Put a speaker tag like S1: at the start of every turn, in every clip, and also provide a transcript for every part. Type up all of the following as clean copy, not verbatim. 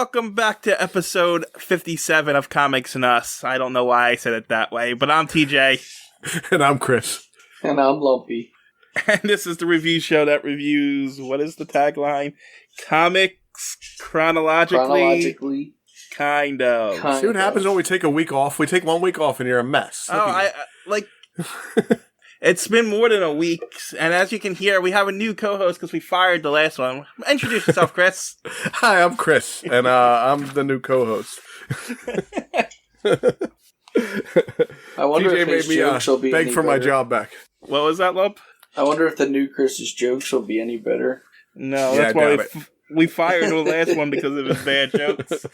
S1: welcome back to episode 57 of Comics and Us. I don't know why I said it that way, but I'm TJ.
S2: And I'm Chris.
S3: And I'm Lumpy.
S1: And this is the review show that reviews, what is the tagline? Comics chronologically. Kind of.
S2: See what happens when we take a week off? We take 1 week off and you're a mess.
S1: It's been more than a week, and as you can hear, we have a new co-host because we fired the last one. Introduce yourself, Chris.
S2: Hi, I'm Chris, and I'm the new co-host.
S3: I wonder
S2: TJ
S3: if his jokes will be
S2: beg
S3: any
S2: for
S3: better.
S2: my job back.
S1: What was that, Lump?
S3: I wonder if the new Chris's jokes will be any better.
S1: No,
S2: Yeah,
S1: that's why
S2: doubt
S1: we fired the last one because of his bad jokes.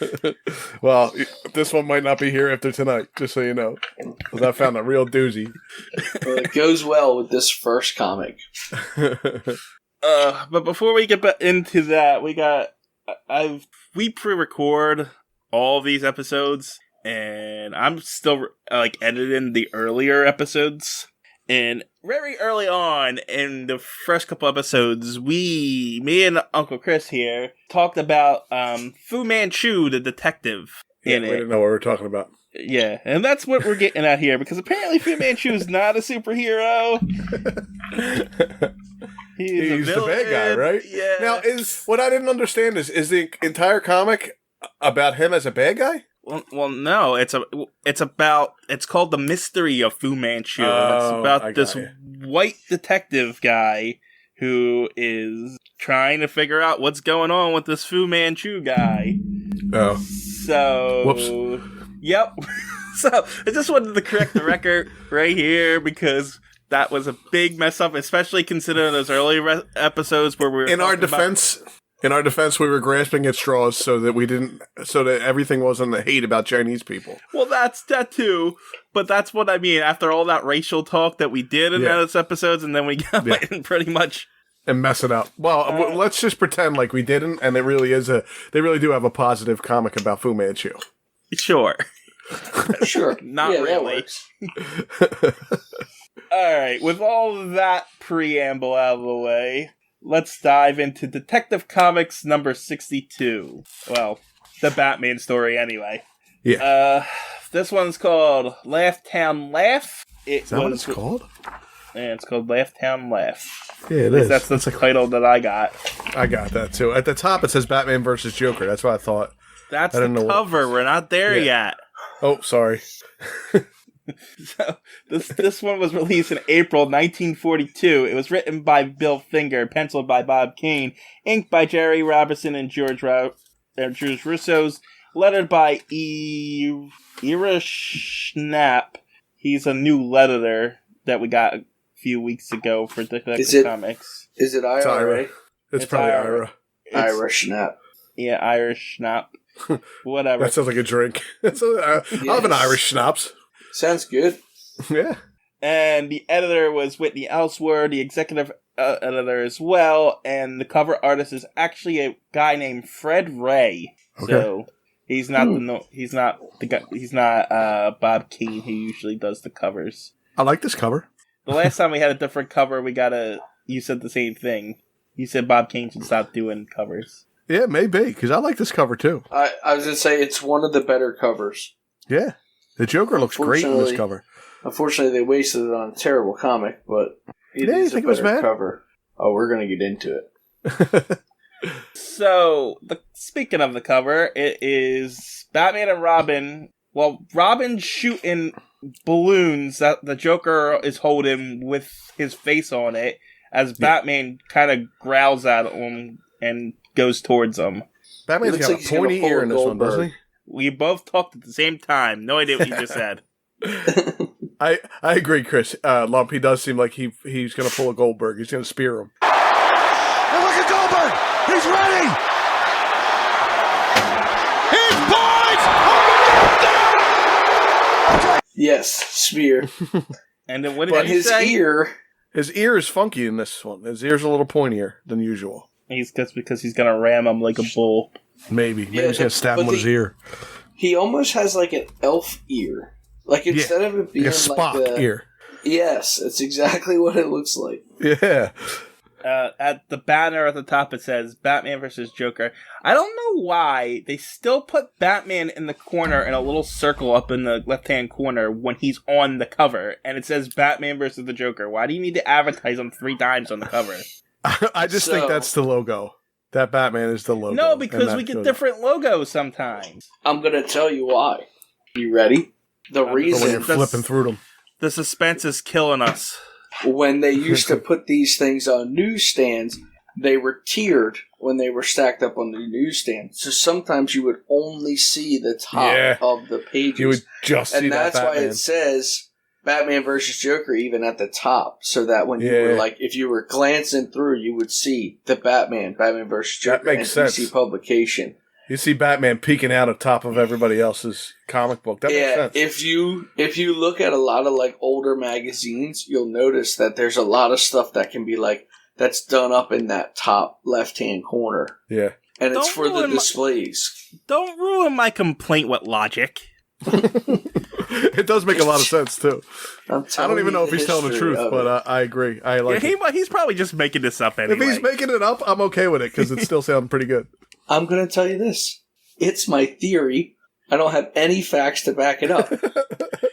S2: Well, this one might not be here after tonight, just so you know. Because I found a real doozy.
S3: Well, it goes well with this first comic.
S1: But before we get into that, we pre-record all these episodes, and I'm still editing the earlier episodes. And very early on in the first couple episodes, me and Uncle Chris here talked about Fu Manchu, the detective.
S2: Yeah, we didn't know what we were talking about.
S1: Yeah, and that's what we're getting at here, because apparently Fu Manchu is not a superhero.
S2: He's the bad guy, right?
S1: Yeah.
S2: Now, what I didn't understand is the entire comic about him as a bad guy?
S1: Well, no. It's called The Mystery of Fu Manchu. It's about this white detective guy who is trying to figure out what's going on with this Fu Manchu guy.
S2: Oh.
S1: So,
S2: whoops.
S1: Yep. So I just wanted to correct the record right here because that was a big mess up, especially considering those early episodes where we were
S2: In our defense, we were grasping at straws so that everything wasn't a hate about Chinese people.
S1: Well, that's that too, but that's what I mean. After all that racial talk that we did in those episodes, and then we got pretty much
S2: and mess it up. Well, let's just pretend like we didn't, and they really do have a positive comic about Fu Manchu.
S1: Sure.
S3: Sure.
S1: Not really.
S3: That works.
S1: All right, with all of that preamble out of the way, let's dive into Detective Comics number 62. Well, the Batman story anyway.
S2: Yeah.
S1: This one's called Laugh Town Laugh.
S2: Is that what it's called?
S1: Yeah, it's called Laugh Town Laugh.
S2: Yeah, it is.
S1: That's the title that I got.
S2: I got that too. At the top it says Batman versus Joker. That's what I thought.
S1: That's the cover. We're not there yet.
S2: Oh, sorry.
S1: So this one was released in April 1942. It was written by Bill Finger, penciled by Bob Kane, inked by Jerry Robinson and George Russo's, lettered by Ira Schnapp. He's a new letterer that we got a few weeks ago for Detective Comics.
S3: Is it Ira?
S2: It's probably Ira.
S3: Ira Schnapp.
S1: Yeah, Irish Schnapp. Whatever.
S2: That sounds like a drink. I'll have an Irish schnapps.
S3: Sounds good.
S2: Yeah.
S1: And the editor was Whitney Ellsworth, the executive editor as well, and the cover artist is actually a guy named Fred Ray.
S2: Okay.
S1: So he's not he's not Bob Kane who usually does the covers.
S2: I like this cover.
S1: The last time we had a different cover, you said the same thing. You said Bob Kane should stop doing covers.
S2: Yeah, maybe, because I like this cover too.
S3: I was going to say it's one of the better covers.
S2: Yeah. The Joker looks great in this cover.
S3: Unfortunately, they wasted it on a terrible comic, but it is a better cover. Oh, we're going to get into it.
S1: So, speaking of the cover, it is Batman and Robin. Well, Robin's shooting balloons that the Joker is holding with his face on it, as Batman kind of growls at him and goes towards him.
S2: Batman's got a pointy ear in this one, doesn't he?
S1: We both talked at the same time. No idea what you just said.
S2: I agree, Chris. Lumpy does seem like he's going to pull a Goldberg. He's going to spear him.
S4: Hey, look at Goldberg! He's ready! He's points!
S3: Yes, spear.
S1: And then what did he
S3: his
S1: say?
S2: His ear is funky in this one. His ear's a little pointier than usual.
S1: That's because he's going to ram him like a bull.
S2: Maybe he's going to stab him with his ear.
S3: He almost has like an elf ear. Like instead of it being
S2: like a Spock ear.
S3: Yes, it's exactly what it looks like.
S2: Yeah.
S1: At the banner at the top, it says Batman versus Joker. I don't know why they still put Batman in the corner in a little circle up in the left-hand corner when he's on the cover, and it says Batman versus the Joker. Why do you need to advertise him 3 times on the cover?
S2: I just think that's the logo. That Batman is the logo.
S1: No, because we get different logos sometimes.
S3: I'm going to tell you why. You ready? The reason...
S2: when you're flipping through them.
S1: The suspense is killing us.
S3: When they used to put these things on newsstands, they were tiered when they were stacked up on the newsstand. So sometimes you would only see the top of the pages.
S2: You would just see that.
S3: And that's why it says Batman versus Joker even at the top. So that when you were like, if you were glancing through, you would see the Batman versus Joker,
S2: that makes sense.
S3: DC publication.
S2: You see Batman peeking out on top of everybody else's comic book. That makes sense.
S3: If you look at a lot of like older magazines, you'll notice that there's a lot of stuff that can be like that's done up in that top left-hand corner.
S2: Yeah.
S3: And it's for the displays.
S1: Don't ruin my complaint with logic.
S2: It does make a lot of sense too. I don't even know if he's telling the truth, but I agree. I like it.
S1: He's probably just making this up anyway.
S2: If he's making it up, I'm okay with it because it still sounds pretty good.
S3: I'm going to tell you this. It's my theory. I don't have any facts to back it up.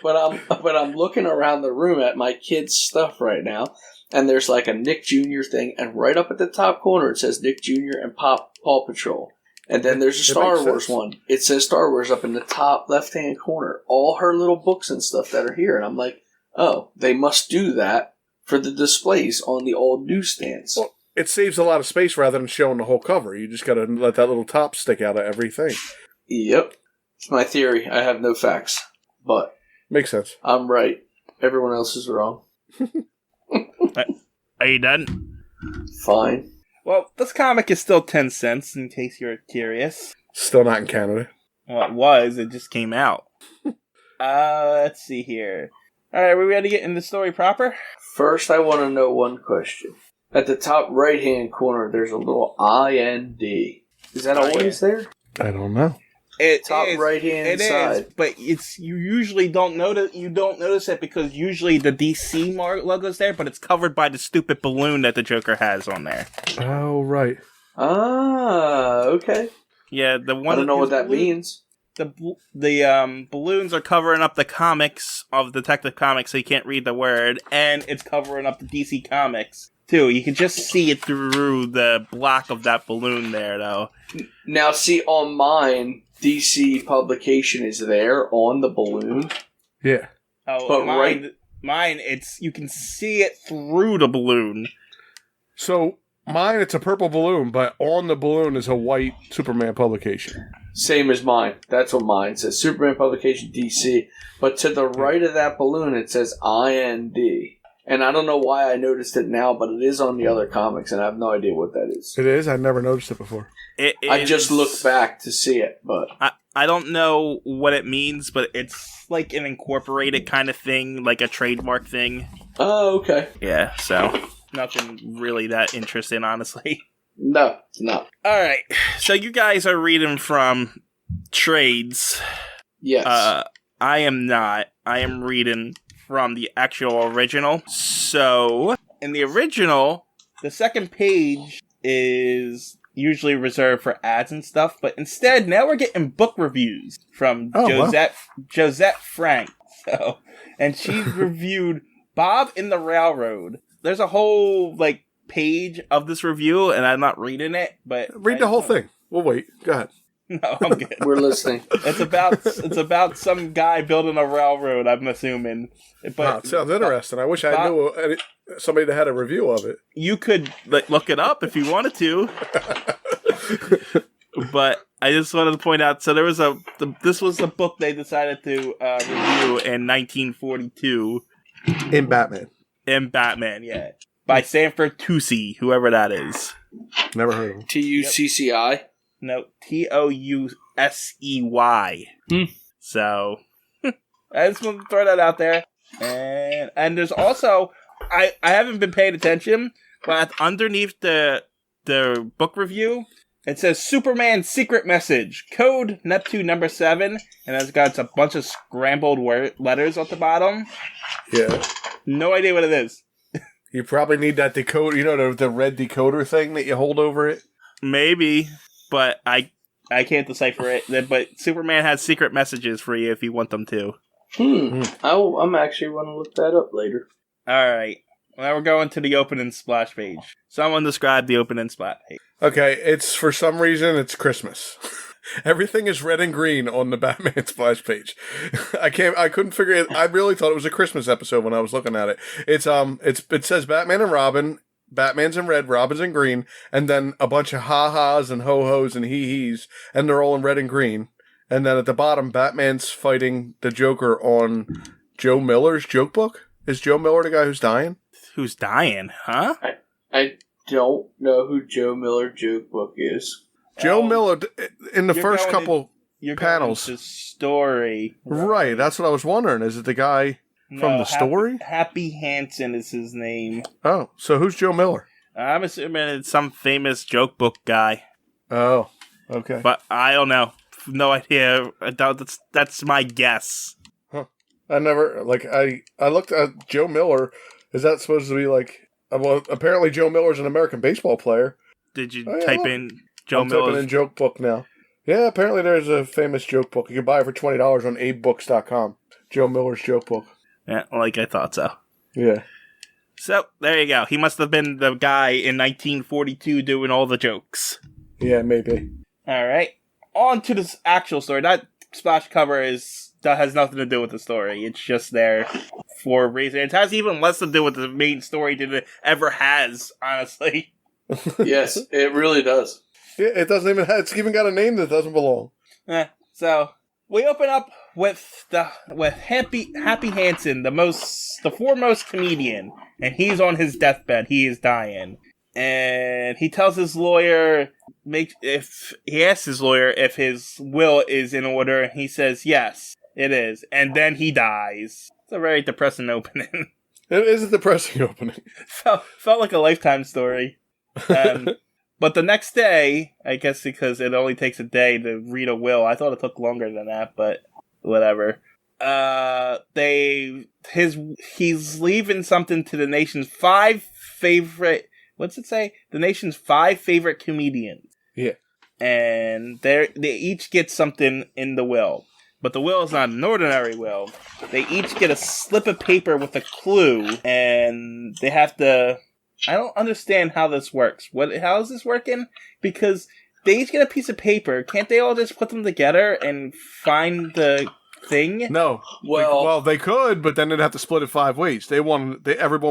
S3: but I'm looking around the room at my kids' stuff right now, and there's like a Nick Jr. thing, and right up at the top corner it says Nick Jr. and Paw Patrol. And then there's a Star Wars one. It says Star Wars up in the top left-hand corner. All her little books and stuff that are here. And I'm like, oh, they must do that for the displays on the old newsstands.
S2: Well, it saves a lot of space rather than showing the whole cover. You just got to let that little top stick out of everything.
S3: Yep. It's my theory. I have no facts. But
S2: makes sense.
S3: I'm right. Everyone else is wrong.
S1: Are you done?
S3: Fine.
S1: Well, this comic is still 10 cents, in case you're curious.
S2: Still not in Canada.
S1: Well, it was. It just came out. Let's see here. Alright, are we ready to get into the story proper?
S3: First, I want to know one question. At the top right-hand corner, there's a little IND. Is that always there?
S2: I don't know.
S1: It
S3: top
S1: is,
S3: right-hand side.
S1: It is, but you usually don't notice it because usually the DC logo's there, but it's covered by the stupid balloon that the Joker has on there.
S2: Oh, right.
S3: Ah, okay.
S1: Yeah, the one.
S3: I don't know what that means.
S1: The balloons are covering up the comics of Detective Comics, so you can't read the word, and it's covering up the DC Comics too. You can just see it through the block of that balloon there, though.
S3: Now, see, on mine, DC publication is there on the balloon.
S2: Yeah.
S1: Oh, but mine, it's you can see it through the balloon.
S2: So mine, it's a purple balloon, but on the balloon is a white Superman publication.
S3: Same as mine. That's what mine says. Superman publication DC. But to the right of that balloon, it says IND. And I don't know why I noticed it now, but it is on the other comics, and I have no idea what that is.
S2: It is? I never noticed it before.
S3: I just looked back to see it, but...
S1: I don't know what it means, but it's like an incorporated kind of thing, like a trademark thing.
S3: Oh, okay.
S1: Yeah, so nothing really that interesting, honestly.
S3: No, it's not.
S1: Alright, so you guys are reading from trades.
S3: Yes.
S1: I am not. I am reading from the actual original. So, in the original, the second page is usually reserved for ads and stuff, but instead, now we're getting book reviews from Josette Frank. So, and she's reviewed Bob in the Railroad. There's a whole, page of this review, and I'm not reading it, but...
S2: Read the whole thing. We'll wait. Go ahead.
S1: No, I'm good.
S3: We're listening.
S1: It's about some guy building a railroad, I'm assuming. But
S2: it sounds interesting. I wish I knew somebody that had a review of it.
S1: You could look it up if you wanted to. But I just wanted to point out, so there was this was a book they decided to review in 1942.
S2: In Batman.
S1: Yeah. By Sanford Tousey, whoever that is.
S2: Never heard of him.
S3: TUCCI?
S1: No, TOUSEY. So, I just want to throw that out there. And there's also, I haven't been paying attention, but underneath the book review, it says Superman Secret Message, Code Neptune number 7, and it's got a bunch of scrambled letters at the bottom.
S2: Yeah.
S1: No idea what it is.
S2: You probably need that decoder, the red decoder thing that you hold over it.
S1: Maybe, but I can't decipher it. But Superman has secret messages for you if you want them to.
S3: I'm actually want to look that up later.
S1: All right. Now we're going to the opening splash page. Someone describe the opening splash page.
S2: Okay, it's for some reason it's Christmas. Everything is red and green on the Batman splash page. I couldn't figure it. I really thought it was a Christmas episode when I was looking at it. It says Batman and Robin. Batman's in red, Robin's in green, and then a bunch of ha-has and ho-hos and hee-hees, and they're all in red and green. And then at the bottom, Batman's fighting the Joker on Joe Miller's joke book. Is Joe Miller the guy who's dying?
S1: Who's dying, huh?
S3: I don't know who Joe Miller joke book is.
S2: Joe Miller, in the first couple
S1: you're
S2: panels.
S1: Going to story.
S2: Right, that's what I was wondering. Is it the guy from the story?
S1: Happy Hansen is his name.
S2: Oh, so who's Joe Miller?
S1: I'm assuming it's some famous joke book guy.
S2: Oh, okay.
S1: But I don't know. No idea. That's my guess.
S2: Huh. I never, I looked at Joe Miller. Is that supposed to be well, apparently Joe Miller's an American baseball player.
S1: Did you type in Joe
S2: Miller? I'm typing in joke book now. Yeah, apparently there's a famous joke book. You can buy it for $20 on abebooks.com. Joe Miller's joke book.
S1: Yeah, like I thought so.
S2: Yeah.
S1: So, there you go. He must have been the guy in 1942 doing all the jokes.
S2: Yeah, maybe.
S1: Alright. On to this actual story. That splash cover that has nothing to do with the story. It's just there for a reason. It has even less to do with the main story than it ever has, honestly.
S3: Yes, it really does.
S2: Yeah, it doesn't even it's even got a name that doesn't belong.
S1: So we open up with Happy Hansen, the foremost comedian, and he's on his deathbed. He is dying, and he tells his lawyer if his will is in order, and he says yes, it is, and then he dies. It's a very depressing opening.
S2: It is a depressing opening.
S1: Felt like a Lifetime story. But the next day, I guess because it only takes a day to read a will. I thought it took longer than that, but whatever. He's leaving something to the nation's 5 favorite. What's it say? The nation's 5 favorite comedians.
S2: Yeah,
S1: and they each get something in the will, but the will is not an ordinary will. They each get a slip of paper with a clue, and they have to. I don't understand how this works. How is this working? Because they each get a piece of paper. Can't they all just put them together and find the thing?
S2: No. Well, they could, but then they'd have to split it 5 ways. Everyone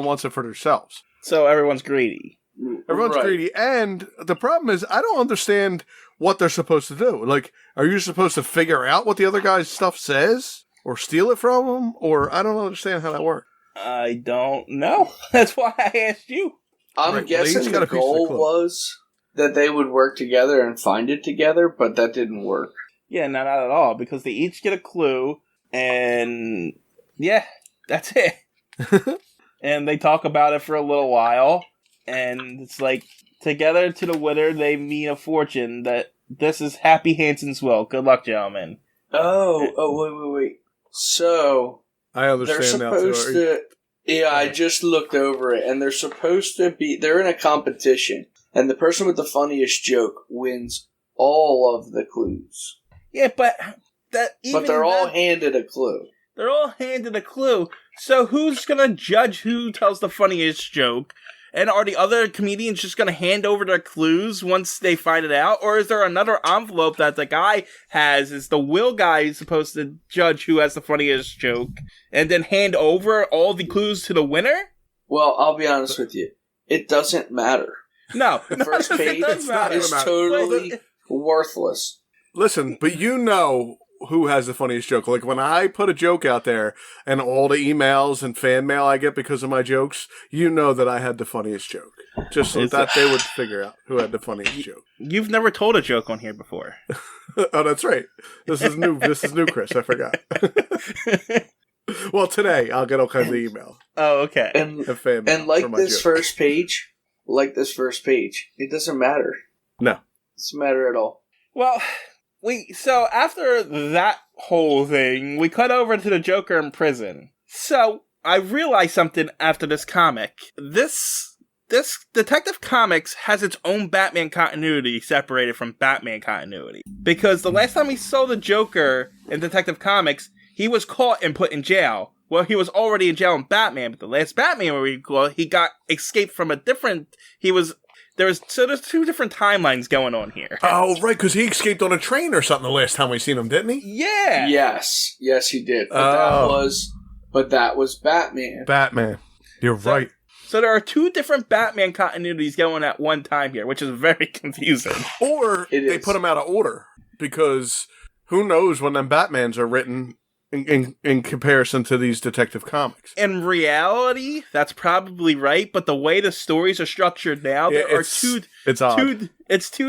S2: wants it for themselves.
S1: So everyone's greedy.
S2: Everyone's greedy, and the problem is I don't understand what they're supposed to do. Are you supposed to figure out what the other guy's stuff says? Or steal it from him? Or I don't understand how that works.
S1: I don't know. That's why I asked you.
S3: I'm guessing the goal was that they would work together and find it together, but that didn't work.
S1: Yeah, not at all, because they each get a clue, and yeah, that's it. And they talk about it for a little while, and it's like, together to the winner, they mean a fortune that this is Happy Hansen's will. Good luck, gentlemen.
S3: Oh, wait. So,
S2: I understand
S3: they're supposed to... Yeah, I just looked over it, and they're supposed to be... They're in a competition, and the person with the funniest joke wins all of the clues.
S1: Yeah, but
S3: they're all handed a clue.
S1: They're all handed a clue. So who's gonna judge who tells the funniest joke? And are the other comedians just gonna hand over their clues once they find it out? Or is there another envelope that the guy has? Is the will guy supposed to judge who has the funniest joke and then hand over all the clues to the winner?
S3: Well, I'll be honest with you. It doesn't matter.
S1: No.
S3: The first page is totally worthless.
S2: Listen, but you know who has the funniest joke. Like, when I put a joke out there and all the emails and fan mail I get because of my jokes, you know that I had the funniest joke. Just so that they would figure out who had the funniest joke.
S1: You've never told a joke on here before.
S2: Oh, that's right. This is new, Chris. I forgot. Well, today I'll get all kinds of email.
S1: Oh, okay.
S3: And
S2: fan mail
S3: like this first page, it doesn't matter.
S2: No.
S3: It doesn't matter at all.
S1: Well... So after that whole thing, we cut over to the Joker in prison. So I realized something after this comic. This Detective Comics has its own Batman continuity separated from Batman continuity. Because the last time we saw the Joker in Detective Comics, he was caught and put in jail. Well, he was already in jail in Batman, but the last Batman he got escaped from a different... There's two different timelines going on here.
S2: Oh, right, because he escaped on a train or something the last time we seen him, didn't he?
S1: Yeah.
S3: Yes, he did. But that was Batman.
S2: Batman. You're right.
S1: So there are two different Batman continuities going at one time here, which is very confusing.
S2: Or they put them out of order, because who knows when them Batmans are written in comparison to these Detective Comics.
S1: In reality, that's probably right, but the way the stories are structured now, it's two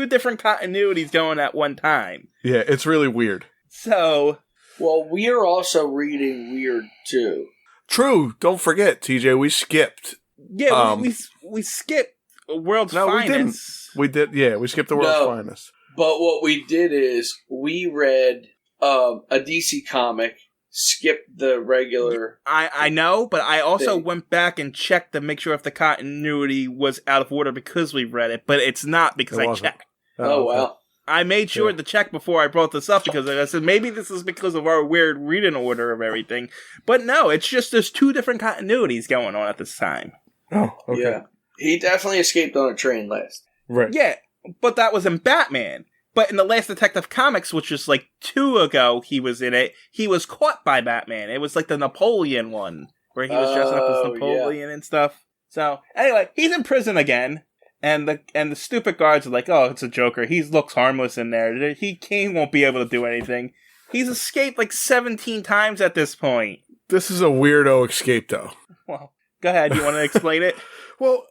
S1: different continuities going at one time.
S2: Yeah, it's really weird.
S1: So...
S3: Well, we are also reading weird, too.
S2: True. Don't forget, TJ, we skipped.
S1: Yeah, we skipped World's Finest.
S2: We did, yeah, we skipped the World's Finest.
S3: But what we did is, we read a DC comic, skipped the regular...
S1: I know, but I also went back and checked to make sure if the continuity was out of order because we read it, but it's not because I checked.
S3: Oh, wow.
S1: I made sure to check before I brought this up because I said maybe this is because of our weird reading order of everything. But no, it's just there's two different continuities going on at this time.
S2: Oh, okay.
S3: Yeah. He definitely escaped on a train last.
S2: Right.
S1: Yeah, but that was in Batman. But in the last Detective Comics, which was like 2 ago, he was in it, he was caught by Batman. It was like the Napoleon one, where he was dressing up as Napoleon and stuff. So, anyway, he's in prison again. And the stupid guards are like, oh, it's a Joker. He looks harmless in there. He won't be able to do anything. He's escaped like 17 times at this point.
S2: This is a weirdo escape, though.
S1: Well, go ahead. You want to explain it?
S2: Well,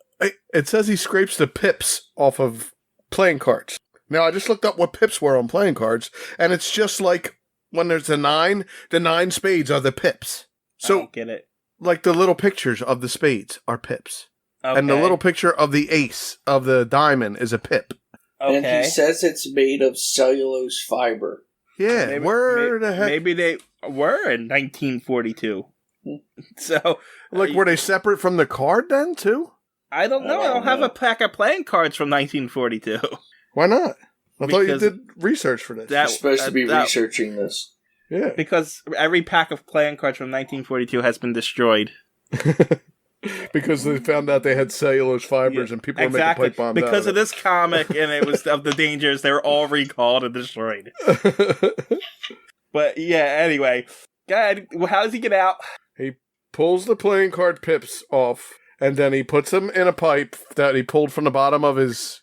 S2: it says he scrapes the pips off of playing cards. Now, I just looked up what pips were on playing cards, and it's just like when there's the 9 spades are the pips. So,
S1: I don't get it.
S2: Like the little pictures of the spades are pips.
S1: Okay.
S2: And the little picture of the ace of the diamond is a pip.
S1: Okay.
S3: And he says it's made of cellulose fiber.
S2: Yeah, the heck?
S1: Maybe they were in 1942. So,
S2: were they separate from the card then, too?
S1: I don't know. I don't have a pack of playing cards from 1942.
S2: Why not? I thought you did research for this.
S3: You're supposed to be researching this.
S2: Yeah.
S1: Because every pack of playing cards from 1942 has been destroyed.
S2: Because they found out they had cellulose fibers and people were making pipe bombs
S1: because
S2: out
S1: of this comic and it was of the dangers, they were all recalled and destroyed. But yeah, anyway. God, how does he get out?
S2: He pulls the playing card pips off and then he puts them in a pipe that he pulled from the bottom of his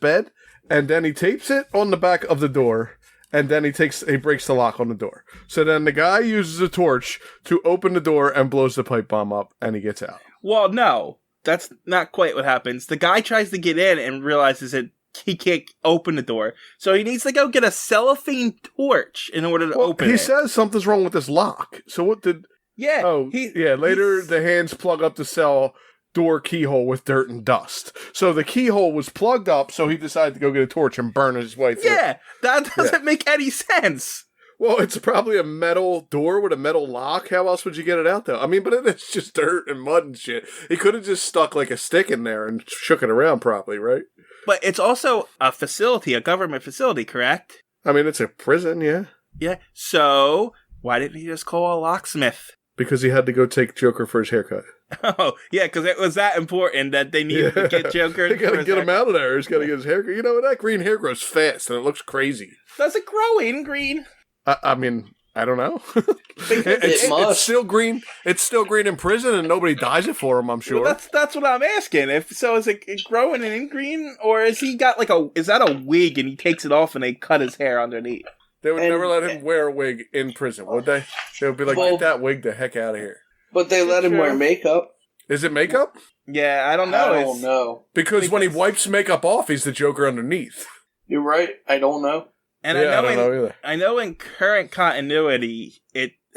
S2: bed, and then he tapes it on the back of the door. And then he breaks the lock on the door. So then the guy uses a torch to open the door and blows the pipe bomb up, and he gets out.
S1: Well, no. That's not quite what happens. The guy tries to get in and realizes that he can't open the door. So he needs to go get a cellophane torch in order to open it.
S2: He says something's wrong with this lock. So what did...
S1: Yeah.
S2: Later the hands plug up the cell door keyhole with dirt and dust. So the keyhole was plugged up, so he decided to go get a torch and burn his way through.
S1: Yeah, that doesn't make any sense.
S2: Well, it's probably a metal door with a metal lock. How else would you get it out, though? I mean, but it's just dirt and mud and shit. He could have just stuck like a stick in there and shook it around properly, right?
S1: But it's also a facility, a government facility, correct?
S2: I mean, it's a prison, yeah.
S1: Yeah, so why didn't he just call a locksmith?
S2: Because he had to go take Joker for his haircut.
S1: Oh, yeah, because it was that important that they needed to get Joker.
S2: They gotta get him out of there. He's gotta get his haircut. You know, that green hair grows fast and it looks crazy.
S1: Does it grow in green?
S2: I mean, I don't know.
S3: It must.
S2: It's still green. It's still green in prison and nobody dyes it for him, I'm sure.
S1: Well, that's what I'm asking. Is it growing in green, or is he got is that a wig and he takes it off and they cut his hair underneath?
S2: They would never let him wear a wig in prison, would they? They would be like, get that wig the heck out of here.
S3: But they let him wear makeup.
S2: Is it makeup?
S1: Yeah, I don't know.
S3: I don't know.
S2: Because when he wipes makeup off, he's the Joker underneath.
S3: You're right. I don't know.
S1: And
S2: I don't know either.
S1: I know in current continuity,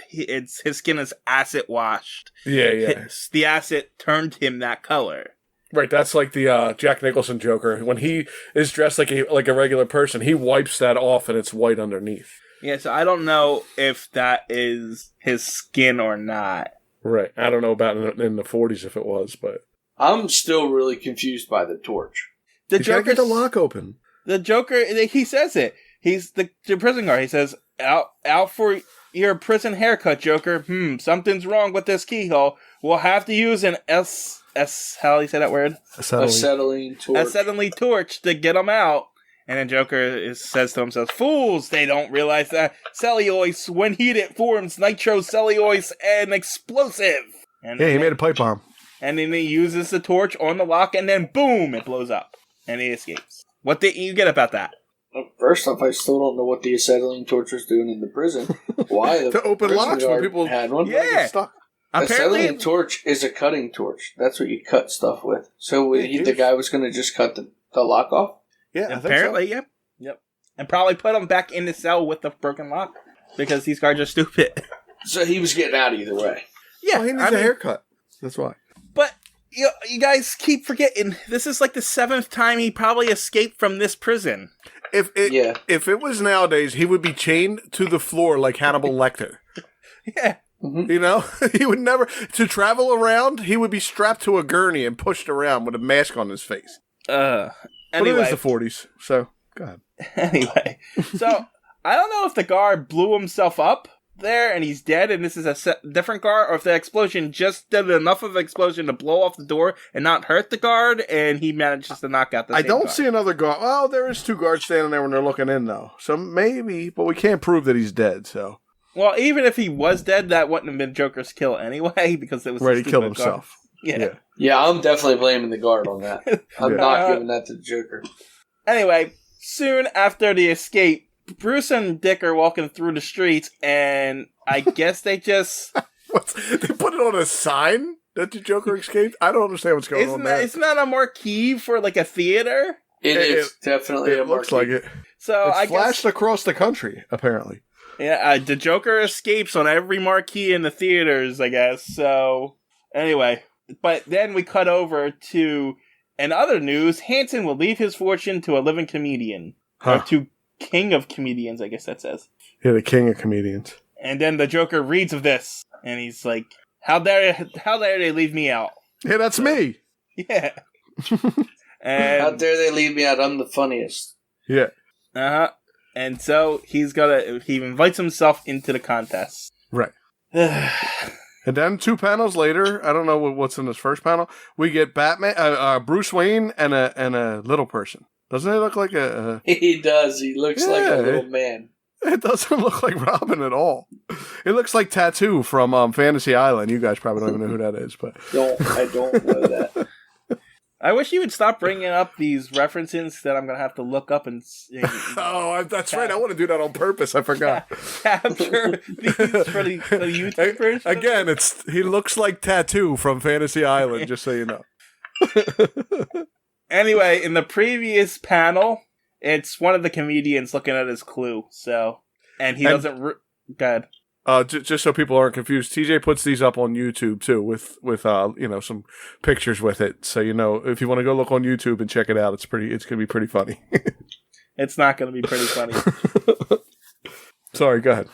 S1: his skin is acid washed.
S2: Yeah.
S1: The acid turned him that color.
S2: Right, that's like the Jack Nicholson Joker. When he is dressed like a regular person, he wipes that off and it's white underneath.
S1: Yeah, so I don't know if that is his skin or not.
S2: Right. I don't know about in the 40s if it was, but
S3: I'm still really confused by the torch.
S1: The
S2: you gotta
S1: Joker,
S2: get the lock open.
S1: the Joker, he says it. He's the prison guard. He says, out for your prison haircut, Joker. Something's wrong with this keyhole. We'll have to use an how do you say that word?
S3: Acetylene torch.
S1: Acetylene torch to get him out. And then Joker says to himself, fools, they don't realize that cellulose, when heated, forms nitrocellulose and explosive. And
S2: Yeah, he made a pipe bomb.
S1: And then he uses the torch on the lock, and then boom, it blows up. And he escapes. What did you get about that?
S3: Well, first off, I still don't know what the acetylene torch was doing in the prison. Why? The
S2: To open
S3: prison
S2: locks when
S3: guard
S2: people
S3: had one.
S1: Yeah.
S2: get stuck.
S1: Apparently,
S3: Acetylene torch is a cutting torch. That's what you cut stuff with. So the guy was going to just cut the lock off?
S2: Yeah,
S1: apparently, yep. And probably put him back in the cell with the broken lock. Because these guys are stupid.
S3: So he was getting out either way.
S1: Yeah,
S2: Well, he needs a haircut. That's why.
S1: But you guys keep forgetting, this is like the 7th time he probably escaped from this prison.
S2: If it was nowadays, he would be chained to the floor like Hannibal Lecter.
S1: Yeah.
S3: Mm-hmm.
S2: You know, he would never to travel around. He would be strapped to a gurney and pushed around with a mask on his face.
S1: Anyway.
S2: But it is the 40s, so go ahead.
S1: Anyway, so I don't know if the guard blew himself up there and he's dead and this is a different guard, or if the explosion just did enough of an explosion to blow off the door and not hurt the guard, and he manages to knock out the
S2: I
S1: same
S2: don't
S1: guard.
S2: see another guard. Well, there is 2 guards standing there when they're looking in, though. So maybe, but we can't prove that he's dead, so.
S1: Well, even if he was dead, that wouldn't have been Joker's kill anyway, because it was
S2: Right,
S1: a
S2: he killed
S1: stupid guard.
S2: himself.
S1: Yeah.
S3: Yeah, I'm definitely blaming the guard on that. I'm
S2: Yeah.
S3: not giving that to the Joker.
S1: Anyway, soon after the escape, Bruce and Dick are walking through the streets, and I guess they just...
S2: They put it on a sign that the Joker escaped? I don't understand what's going on there.
S1: Isn't that a marquee for, like, a theater?
S3: It is definitely a
S2: It looks
S3: marquee.
S2: like it.
S1: So
S2: It's
S1: I
S2: flashed
S1: guess...
S2: across the country, apparently.
S1: Yeah, the Joker escapes on every marquee in the theaters, I guess. So, anyway. But then we cut over to... In other news, Hanson will leave his fortune to a living comedian. Or to king of comedians, I guess that says.
S2: Yeah, the king of comedians.
S1: And then the Joker reads of this, and he's like, how dare they leave me out?
S2: Yeah, that's me.
S1: Yeah. And,
S3: How dare they leave me out? I'm the funniest.
S2: Yeah.
S1: uh-huh. And so he invites himself into the contest.
S2: Right. And then 2 panels later, I don't know what's in this first panel, we get Batman, Bruce Wayne, and a little person. Doesn't it look like a...
S3: He does. He looks like a little man.
S2: It doesn't look like Robin at all. It looks like Tattoo from Fantasy Island. You guys probably don't even know who that is, but...
S3: I don't know that.
S1: I wish you would stop bringing up these references that I'm going to have to look up and
S2: Oh, that's right. I want to do that on purpose. I forgot.
S1: capture these for the YouTubers.
S2: Again, he looks like Tattoo from Fantasy Island, just so you know.
S1: Anyway, in the previous panel, it's one of the comedians looking at his clue. So, and he doesn't. Go ahead.
S2: Just so people aren't confused, TJ puts these up on YouTube too, with some pictures with it. So if you want to go look on YouTube and check it out, it's gonna be pretty funny.
S1: It's not going to be pretty funny.
S2: Sorry, go ahead.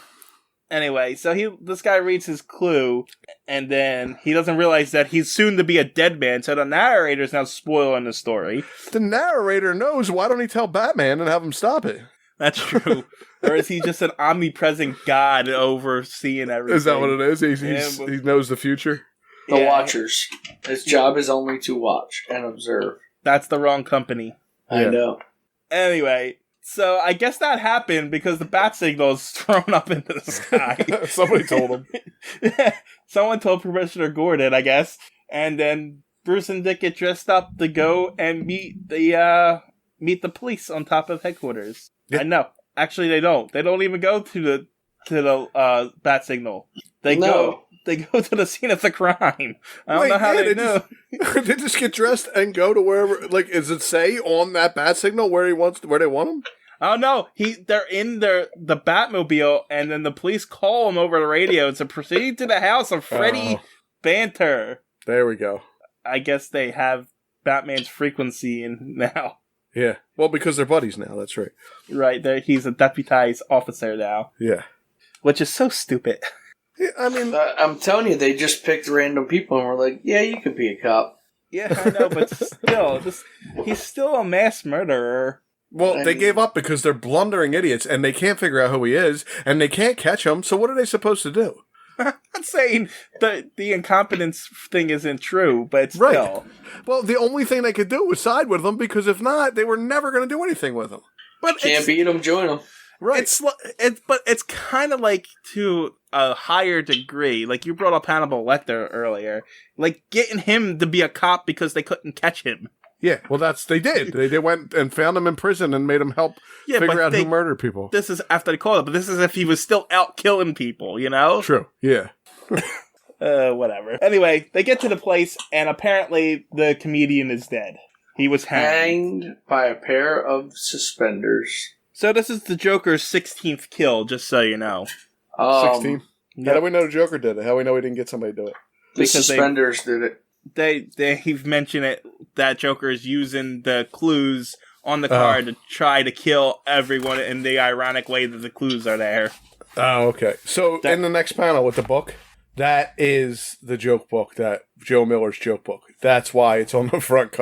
S1: Anyway, so this guy reads his clue, and then he doesn't realize that he's soon to be a dead man. So the narrator's now spoiling the story.
S2: The narrator knows. Why don't he tell Batman and have him stop it?
S1: That's true. Or is he just an omnipresent god overseeing everything?
S2: Is that what it is? He knows the future?
S3: The Watchers. His job is only to watch and observe.
S1: That's the wrong company.
S3: I know.
S1: Anyway, so I guess that happened because the bat signal is thrown up into the sky.
S2: Somebody told him.
S1: Someone told Commissioner Gordon, I guess. And then Bruce and Dick get dressed up to go and meet the police on top of headquarters. Yeah. I know. Actually, they don't. They don't even go to the bat signal. They go to the scene of the crime. I don't know how they know.
S2: They just get dressed and go to wherever. Like, does it say on that bat signal where they want them?
S1: Oh no, they're in the Batmobile, and then the police call them over the radio to proceed to the house of Freddie Banter.
S2: There we go.
S1: I guess they have Batman's frequency in now.
S2: Yeah, well, because they're buddies now. That's right.
S1: Right, he's a deputized officer now.
S2: Yeah,
S1: which is so stupid.
S2: Yeah, I mean,
S3: I'm telling you, they just picked random people and were like, yeah, you could be a cop.
S1: Yeah, I know, but still, he's still a mass murderer.
S2: well, they gave up because they're blundering idiots, and they can't figure out who he is, and they can't catch him, so what are they supposed to do?
S1: I'm not saying the incompetence thing isn't true, but still.
S2: Right. Well, the only thing they could do was side with him, because if not, they were never going to do anything with him.
S1: But
S3: Can't beat them, join them.
S2: Right.
S1: But it's kind of like to a higher degree. Like you brought up Hannibal Lecter earlier, like getting him to be a cop because they couldn't catch him.
S2: Yeah, well, they did. They went and found him in prison and made him help figure out who murdered people.
S1: This is after they called it, but this is if he was still out killing people, you know?
S2: True, yeah.
S1: Whatever. Anyway, they get to the place, and apparently the comedian is dead. He was
S3: Hanged by a pair of suspenders.
S1: So this is the Joker's 16th kill, just so you know.
S2: 16?
S1: Yep.
S2: How do we know the Joker did it? How do we know he didn't get somebody to do it?
S3: The suspenders did it.
S1: They've mentioned it that Joker is using the clues on the card to try to kill everyone in the ironic way that the clues are there.
S2: Oh, okay. So in the next panel with the book, that is the joke book, that Joe Miller's joke book. That's why it's on the front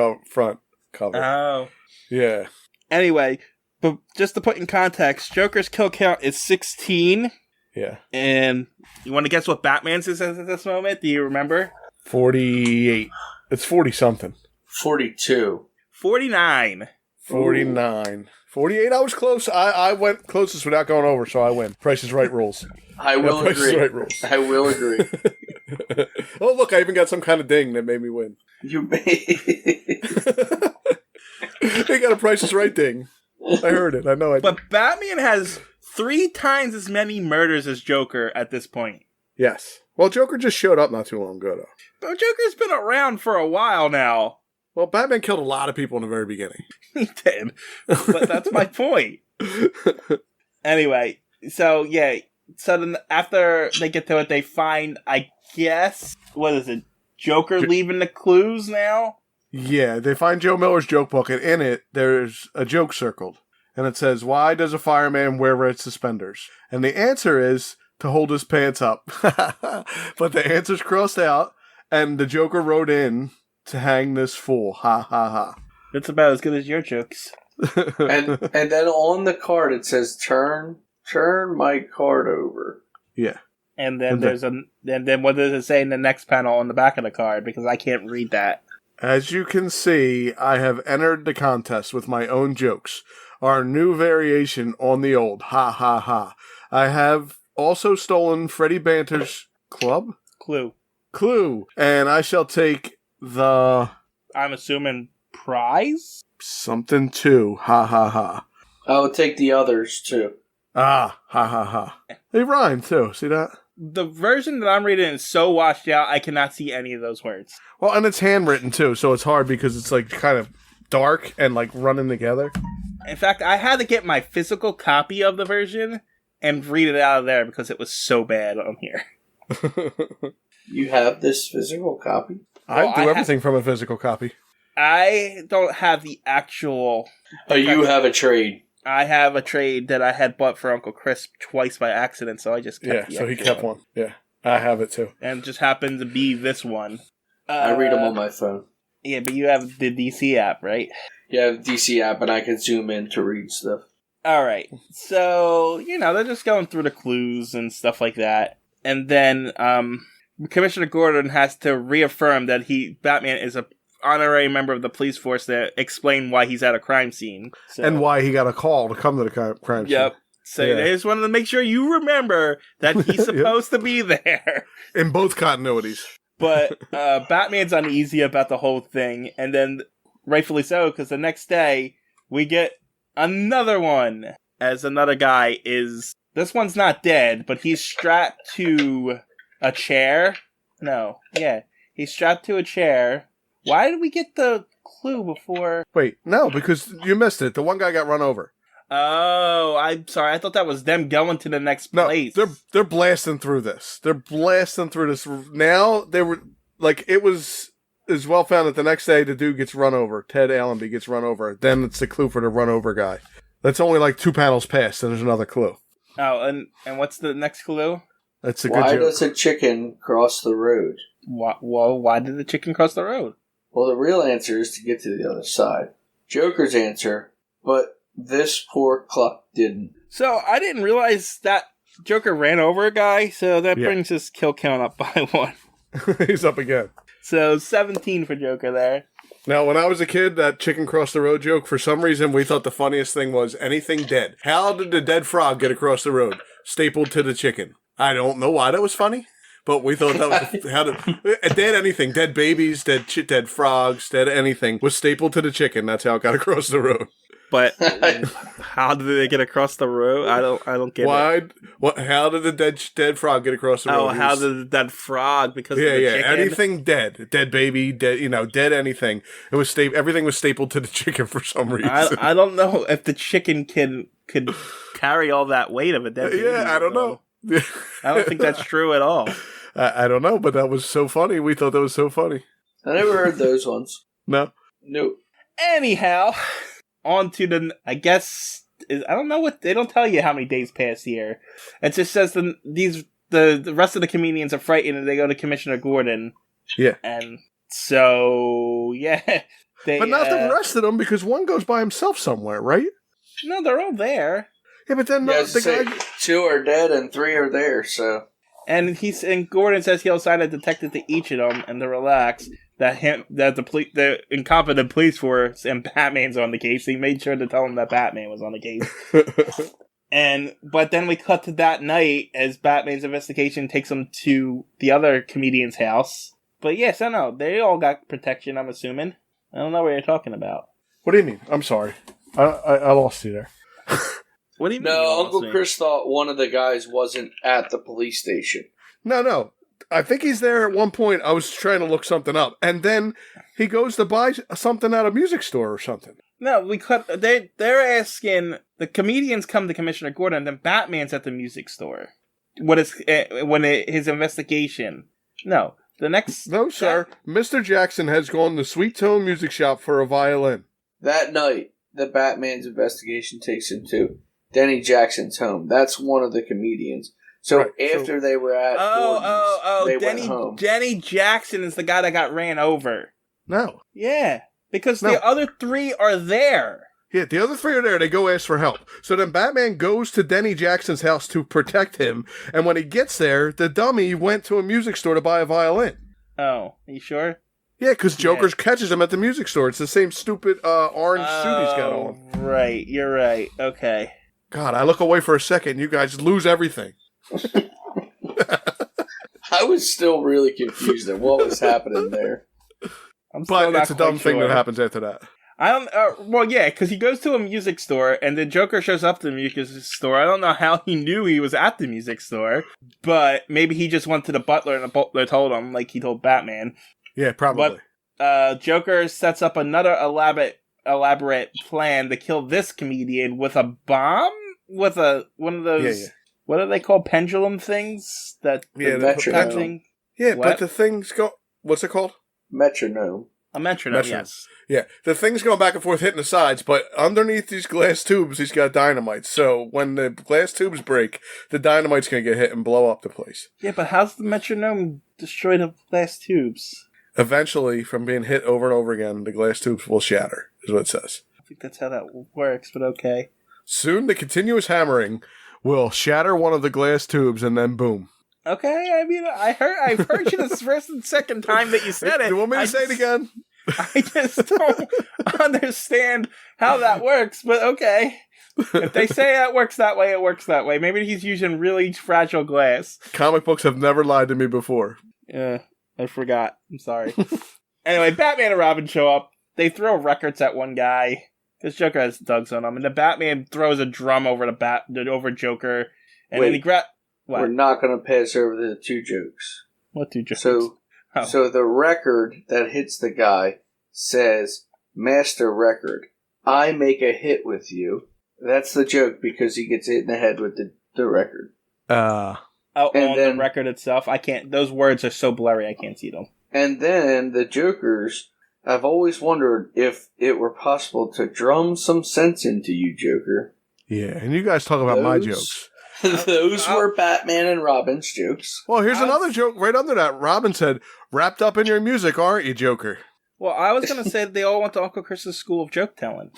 S2: cover.
S1: Oh.
S2: Yeah.
S1: Anyway, but just to put in context, Joker's kill count is 16.
S2: Yeah.
S1: And you want to guess what Batman's is at this moment? Do you remember?
S2: 48. It's 40-something.
S3: 42.
S1: 49.
S2: 49. 48, I was close. I went closest without going over, so I win. Price is Right rules.
S3: I will
S2: Price
S3: agree.
S2: is Right rules.
S3: I will agree.
S2: Oh, look, I even got some kind of ding that made me win.
S3: You may.
S2: They got a Price is Right ding. I heard it. I know I did.
S1: But Batman has 3 times as many murders as Joker at this point.
S2: Yes. Well, Joker just showed up not too long ago, though.
S1: But Joker's been around for a while now.
S2: Well, Batman killed a lot of people in the very beginning.
S1: He did. But that's my point. Anyway, so yeah. So then after they get to it, they find, I guess, what is it? Joker leaving the clues now?
S2: Yeah, they find Joe Miller's joke book, and in it, there's a joke circled. And it says, why does a fireman wear red suspenders? And the answer is to hold his pants up. But the answer's crossed out, and the Joker wrote in to hang this fool. Ha ha ha.
S1: It's about as good as your jokes.
S3: and then on the card it says, turn my card over.
S2: Yeah.
S1: And then then what does it say in the next panel on the back of the card? Because I can't read that.
S2: As you can see, I have entered the contest with my own jokes. Our new variation on the old ha ha ha. I have also stolen Freddie Banter's clue, and I shall take the...
S1: I'm assuming prize?
S2: Something too, ha ha ha.
S3: I'll take the others too.
S2: Ah, ha ha ha. They rhyme too, see that?
S1: The version that I'm reading is so washed out, I cannot see any of those words.
S2: Well, and it's handwritten too, so it's hard because it's like kind of dark and like running together.
S1: In fact, I had to get my physical copy of the version and read it out of there because it was so bad on here.
S3: You have this physical copy?
S2: I do everything from a physical copy.
S1: I don't have the actual...
S3: Oh, you have a trade.
S1: I have a trade that I had bought for Uncle Chris twice by accident, so I just kept
S2: so he kept one. Yeah, I have it too.
S1: And it just happened to be this one.
S3: I read them on my phone.
S1: Yeah, but you have the DC app, right?
S3: Yeah, I have the DC app, and I can zoom in to read stuff.
S1: Alright, so, they're just going through the clues and stuff like that. And then, Commissioner Gordon has to reaffirm that Batman is a honorary member of the police force to explain why he's at a crime scene. So.
S2: And why he got a call to come to the crime scene.
S1: Yep. So they just wanted to make sure you remember that he's supposed to be there.
S2: In both continuities.
S1: But Batman's uneasy about the whole thing, and then rightfully so, because the next day we get another one, as another guy is... This one's not dead, but he's strapped to a chair. He's strapped to a chair. Why did we get the clue before?
S2: Wait, no, because you missed it. The one guy got run over.
S1: Oh, I'm sorry. I thought that was them going to the next place.
S2: They're blasting through this. Now they were like it was well found that the next day the dude gets run over. Ted Allenby gets run over. Then it's the clue for the run over guy. That's only like 2 panels past, and there's another clue.
S1: Oh, and what's the next clue?
S2: That's a good
S3: Why
S2: joke.
S3: does a chicken cross the road?
S1: Why did the chicken cross the road?
S3: Well, the real answer is to get to the other side. Joker's answer, but this poor Cluck didn't.
S1: So I didn't realize that Joker ran over a guy, so that brings his kill count up by 1.
S2: He's up again.
S1: So 17 for Joker there.
S2: Now, when I was a kid, that chicken cross the road joke, for some reason, we thought the funniest thing was anything dead. How did the dead frog get across the road? Stapled to the chicken. I don't know why that was funny, but we thought that was dead anything. Dead babies, dead frogs, dead anything was stapled to the chicken. That's how it got across the road.
S1: But how did they get across the road? I don't get it.
S2: How did the dead frog get across the road?
S1: Oh, how did the dead frog? Because of the chicken?
S2: Anything dead baby, dead anything. It was everything was stapled to the chicken for some reason.
S1: I don't know if the chicken could carry all that weight of a dead baby.
S2: Yeah, I don't know.
S1: I don't think that's true at all.
S2: I don't know, but that was so funny. We thought that was so funny.
S3: I never heard those ones.
S2: No.
S3: Nope.
S1: Anyhow, on to the, I guess, I don't know what, they don't tell you how many days pass here. It just says the rest of the comedians are frightened and they go to Commissioner Gordon.
S2: Yeah.
S1: And so, yeah.
S2: But not the rest of them, because one goes by himself somewhere, right?
S1: No, they're all there.
S2: Yeah, but then the guy...
S3: 2 are dead and 3 are there, so...
S1: And Gordon says he'll assign a detective to each of them and to relax. That the incompetent police force and Batman's on the case. He made sure to tell him that Batman was on the case. But then we cut to that night as Batman's investigation takes him to the other comedian's house. But yes, I know they all got protection. I'm assuming. I don't know what you're talking about.
S2: What do you mean? I'm sorry, I lost you there.
S1: What do you mean?
S3: No, Uncle Chris thought one of the guys wasn't at the police station.
S2: No. I think he's there at one point. I was trying to look something up, and then he goes to buy something at a music store or something.
S1: No, we cut. They're asking the comedians come to Commissioner Gordon, and then Batman's at the music store. His investigation? No, the next.
S2: No, sir. Mr. Jackson has gone to Sweet Tone Music Shop for a violin. That
S3: night, the Batman's investigation takes him to Denny Jackson's home. That's one of the comedians. So after they were at Gordon's, they went home.
S1: Denny Jackson is the guy that got ran over.
S2: No.
S1: Yeah, because the other 3 are there.
S2: Yeah, the other 3 are there. They go ask for help. So then Batman goes to Denny Jackson's house to protect him. And when he gets there, the dummy went to a music store to buy a violin.
S1: Oh, are you sure?
S2: Yeah, because Joker catches him at the music store. It's the same stupid orange suit he's got on.
S1: Right, you're right. Okay.
S2: God, I look away for a second. You guys lose everything.
S3: I was still really confused at what was happening there.
S2: But it's a dumb thing that happens after that.
S1: I don't. Well, yeah, because he goes to a music store, and the Joker shows up to the music store. I don't know how he knew he was at the music store, but maybe he just went to the butler, and the butler told him, like he told Batman.
S2: Yeah, probably.
S1: But Joker sets up another elaborate plan to kill this comedian with a bomb, with one of those. Yeah. What are they called? Pendulum things?
S3: The metronome.
S2: Yeah, what? But the things go... What's it called?
S3: Metronome.
S1: A metronome, yes.
S2: Yeah, the thing's going back and forth hitting the sides, but underneath these glass tubes, he's got dynamite. So when the glass tubes break, the dynamite's going to get hit and blow up the place.
S1: Yeah, but how's the metronome destroy the glass tubes?
S2: Eventually, from being hit over and over again, the glass tubes will shatter, is what it says.
S1: I think that's how that works, but okay.
S2: Soon, the continuous hammering will shatter one of the glass tubes, and then boom.
S1: Okay, I mean, I've heard you this first and second time that you said it.
S2: You want me to say it again?
S1: I just don't understand how that works, but okay. If they say it works that way, it works that way. Maybe he's using really fragile glass.
S2: Comic books have never lied to me before.
S1: Yeah, I forgot. I'm sorry. Anyway, Batman and Robin show up. They throw records at one guy. This Joker has dugs on him, and the Batman throws a drum over over Joker, and then he grabs.
S3: We're not going to pass over the 2 jokes.
S1: What 2 jokes?
S3: So the record that hits the guy says, "Master Record, I make a hit with you." That's the joke because he gets hit in the head with the record.
S1: On the record itself, I can't. Those words are so blurry, I can't see them.
S3: And then the Jokers. I've always wondered if it were possible to drum some sense into you, Joker.
S2: Yeah, and you guys talk about my jokes.
S3: Those were Batman and Robin's jokes.
S2: Well, here's another joke right under that. Robin said, "Wrapped up in your music, aren't you, Joker?"
S1: Well, I was going to say that they all went to Uncle Chris's school of joke telling.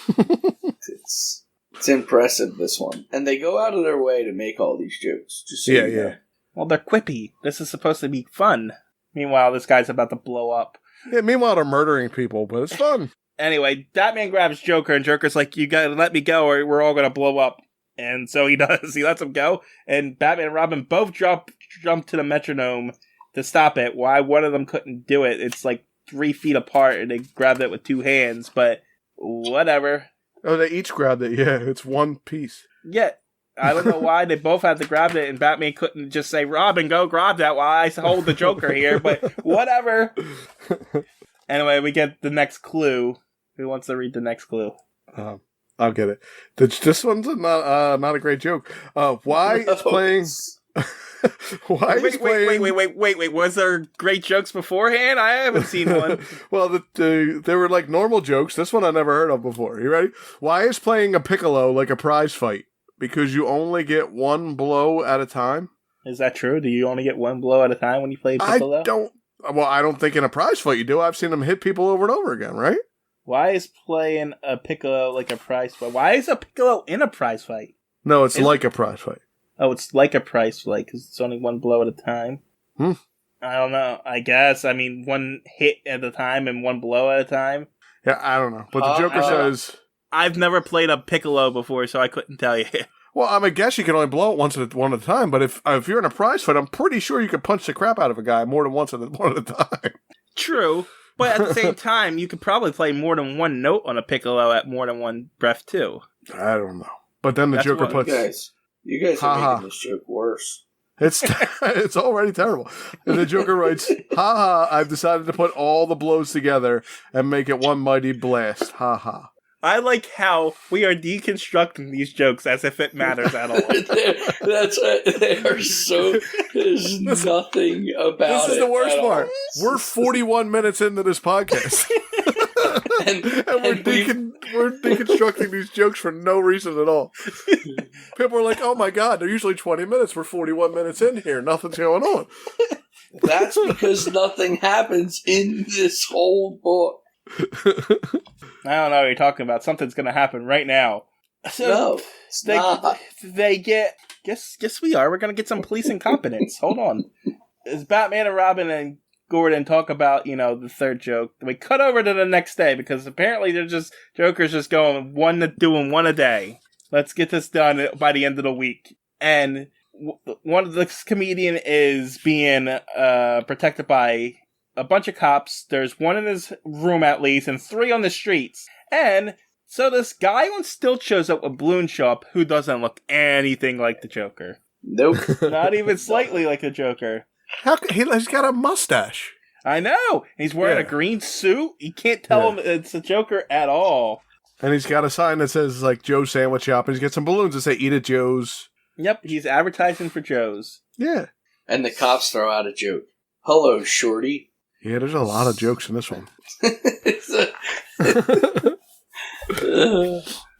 S3: It's impressive, this one. And they go out of their way to make all these jokes. Just so you know.
S1: Well, they're quippy. This is supposed to be fun. Meanwhile, this guy's about to blow up.
S2: Yeah, meanwhile, they're murdering people, but it's fun.
S1: Anyway, Batman grabs Joker, and Joker's like, you gotta let me go or we're all gonna blow up. And so he does. He lets him go, and Batman and Robin both jump to the metronome to stop it. Why one of them couldn't do it? It's like 3 feet apart, and they grabbed it with 2 hands, but whatever.
S2: Oh, they each grabbed it. Yeah, it's one piece.
S1: Yeah, I don't know why they both had to grab it, and Batman couldn't just say, Robin, go grab that while I hold the Joker here, but whatever. Anyway, we get the next clue. Who wants to read the next clue?
S2: I'll get it. This one's not a great joke. Why is playing...
S1: Wait. Was there great jokes beforehand? I haven't seen one.
S2: Well, they were like normal jokes. This one I never heard of before. You ready? Why is playing a piccolo like a prize fight? Because you only get one blow at a time.
S1: Is that true? Do you only get one blow at a time when you play piccolo?
S2: I don't think in a prize fight you do. I've seen them hit people over and over again, right?
S1: Why is playing a piccolo like a prize fight? Why is a piccolo in a prize fight?
S2: No, it's like a prize fight.
S1: Oh, it's like a prize fight because it's only one blow at a time? I don't know. I guess. I mean, one hit at a time and one blow at a time?
S2: Yeah, I don't know. But the Joker says...
S1: I've never played a piccolo before, so I couldn't tell you.
S2: Well, I guess you can only blow it one at a time, but if you're in a prize fight, I'm pretty sure you could punch the crap out of a guy more than one at a time. True.
S1: But at the same time, you could probably play more than one note on a piccolo at more than one breath, too.
S2: I don't know. But then the Joker puts...
S3: You guys are making this joke worse.
S2: It's already terrible. And the Joker writes, "Ha ha, I've decided to put all the blows together and make it one mighty blast. Ha ha."
S1: I like how we are deconstructing these jokes as if it matters at all.
S3: They are so... There's nothing about it.
S2: This is the worst part. We're 41 minutes into this podcast. and we're deconstructing these jokes for no reason at all. People are like, oh my god, they're usually 20 minutes. We're 41 minutes in here. Nothing's going on.
S3: That's because nothing happens in this whole book.
S1: I don't know what you're talking about. Something's going to happen right now.
S3: So no,
S1: they get... Guess we are. We're going to get some police incompetence. Hold on. As Batman and Robin and Gordon talk about, the third joke, we cut over to the next day because apparently Joker's just doing one a day. Let's get this done by the end of the week. And one of the comedian is being protected by a bunch of cops. There's one in his room at least, and 3 on the streets. And so this guy on stilts shows up with balloon shop who doesn't look anything like the Joker.
S3: Nope.
S1: Not even slightly like the Joker.
S2: He's got a mustache.
S1: I know. He's wearing a green suit. You can't tell him it's the Joker at all.
S2: And he's got a sign that says, like, Joe's Sandwich Shop. And he's got some balloons that say, eat at Joe's.
S1: Yep, he's advertising for Joe's.
S2: Yeah.
S3: And the cops throw out a joke. Hello, shorty.
S2: Yeah, there's a lot of jokes in this one.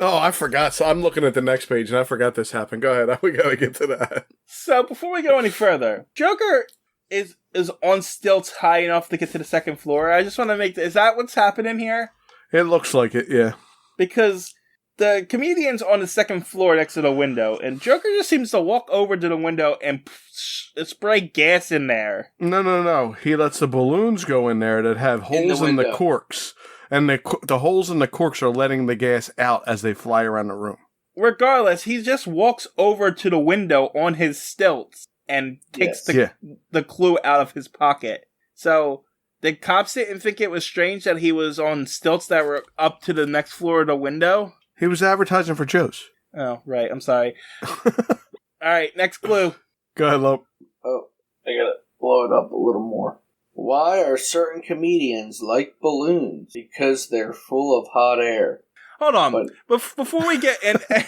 S2: Oh, I forgot. So I'm looking at the next page, and I forgot this happened. Go ahead. We got to get to that.
S1: So before we go any further, Joker is on stilts high enough to get to the second floor. I just want to is that what's happening here?
S2: It looks like it, yeah.
S1: Because the comedian's on the second floor next to the window, and Joker just seems to walk over to the window and spray gas in there.
S2: No. He lets the balloons go in there that have holes in the corks. And the holes in the corks are letting the gas out as they fly around the room.
S1: Regardless, he just walks over to the window on his stilts and takes the clue out of his pocket. So the cops didn't think it was strange that he was on stilts that were up to the next floor of the window?
S2: He was advertising for Joe's.
S1: Oh, right. I'm sorry. All right, next clue.
S2: Go ahead, Lump.
S3: Oh, I gotta blow it up a little more. Why are certain comedians like balloons? Because they're full of hot air.
S1: Hold on. Before we get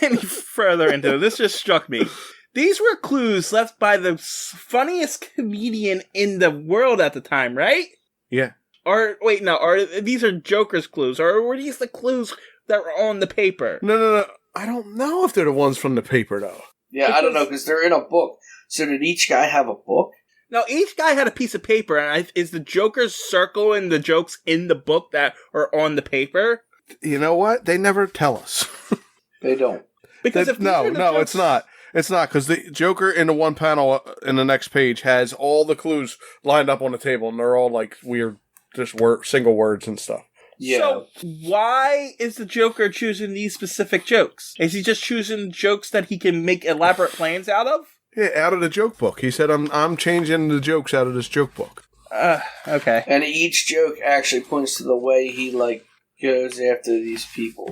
S1: any further into this, just struck me. These were clues left by the funniest comedian in the world at the time, right?
S2: Yeah.
S1: These are Joker's clues, or were these the clues that were on the paper?
S2: No. I don't know if they're the ones from the paper, though.
S3: Yeah, I don't know, because they're in a book. So did each guy have a book?
S1: No, each guy had a piece of paper, and is the Joker's circling the jokes in the book that are on the paper?
S2: You know what? They never tell us.
S3: They don't.
S1: Because if
S2: no,
S1: jokes,
S2: it's not. It's not, because the Joker in the one panel in the next page has all the clues lined up on the table, and they're all like weird, just single words and stuff.
S3: Yeah.
S1: So why is the Joker choosing these specific jokes? Is he just choosing jokes that he can make elaborate plans out of?
S2: Yeah, out of the joke book. He said, I'm changing the jokes out of this joke book.
S1: Okay.
S3: And each joke actually points to the way he, goes after these people.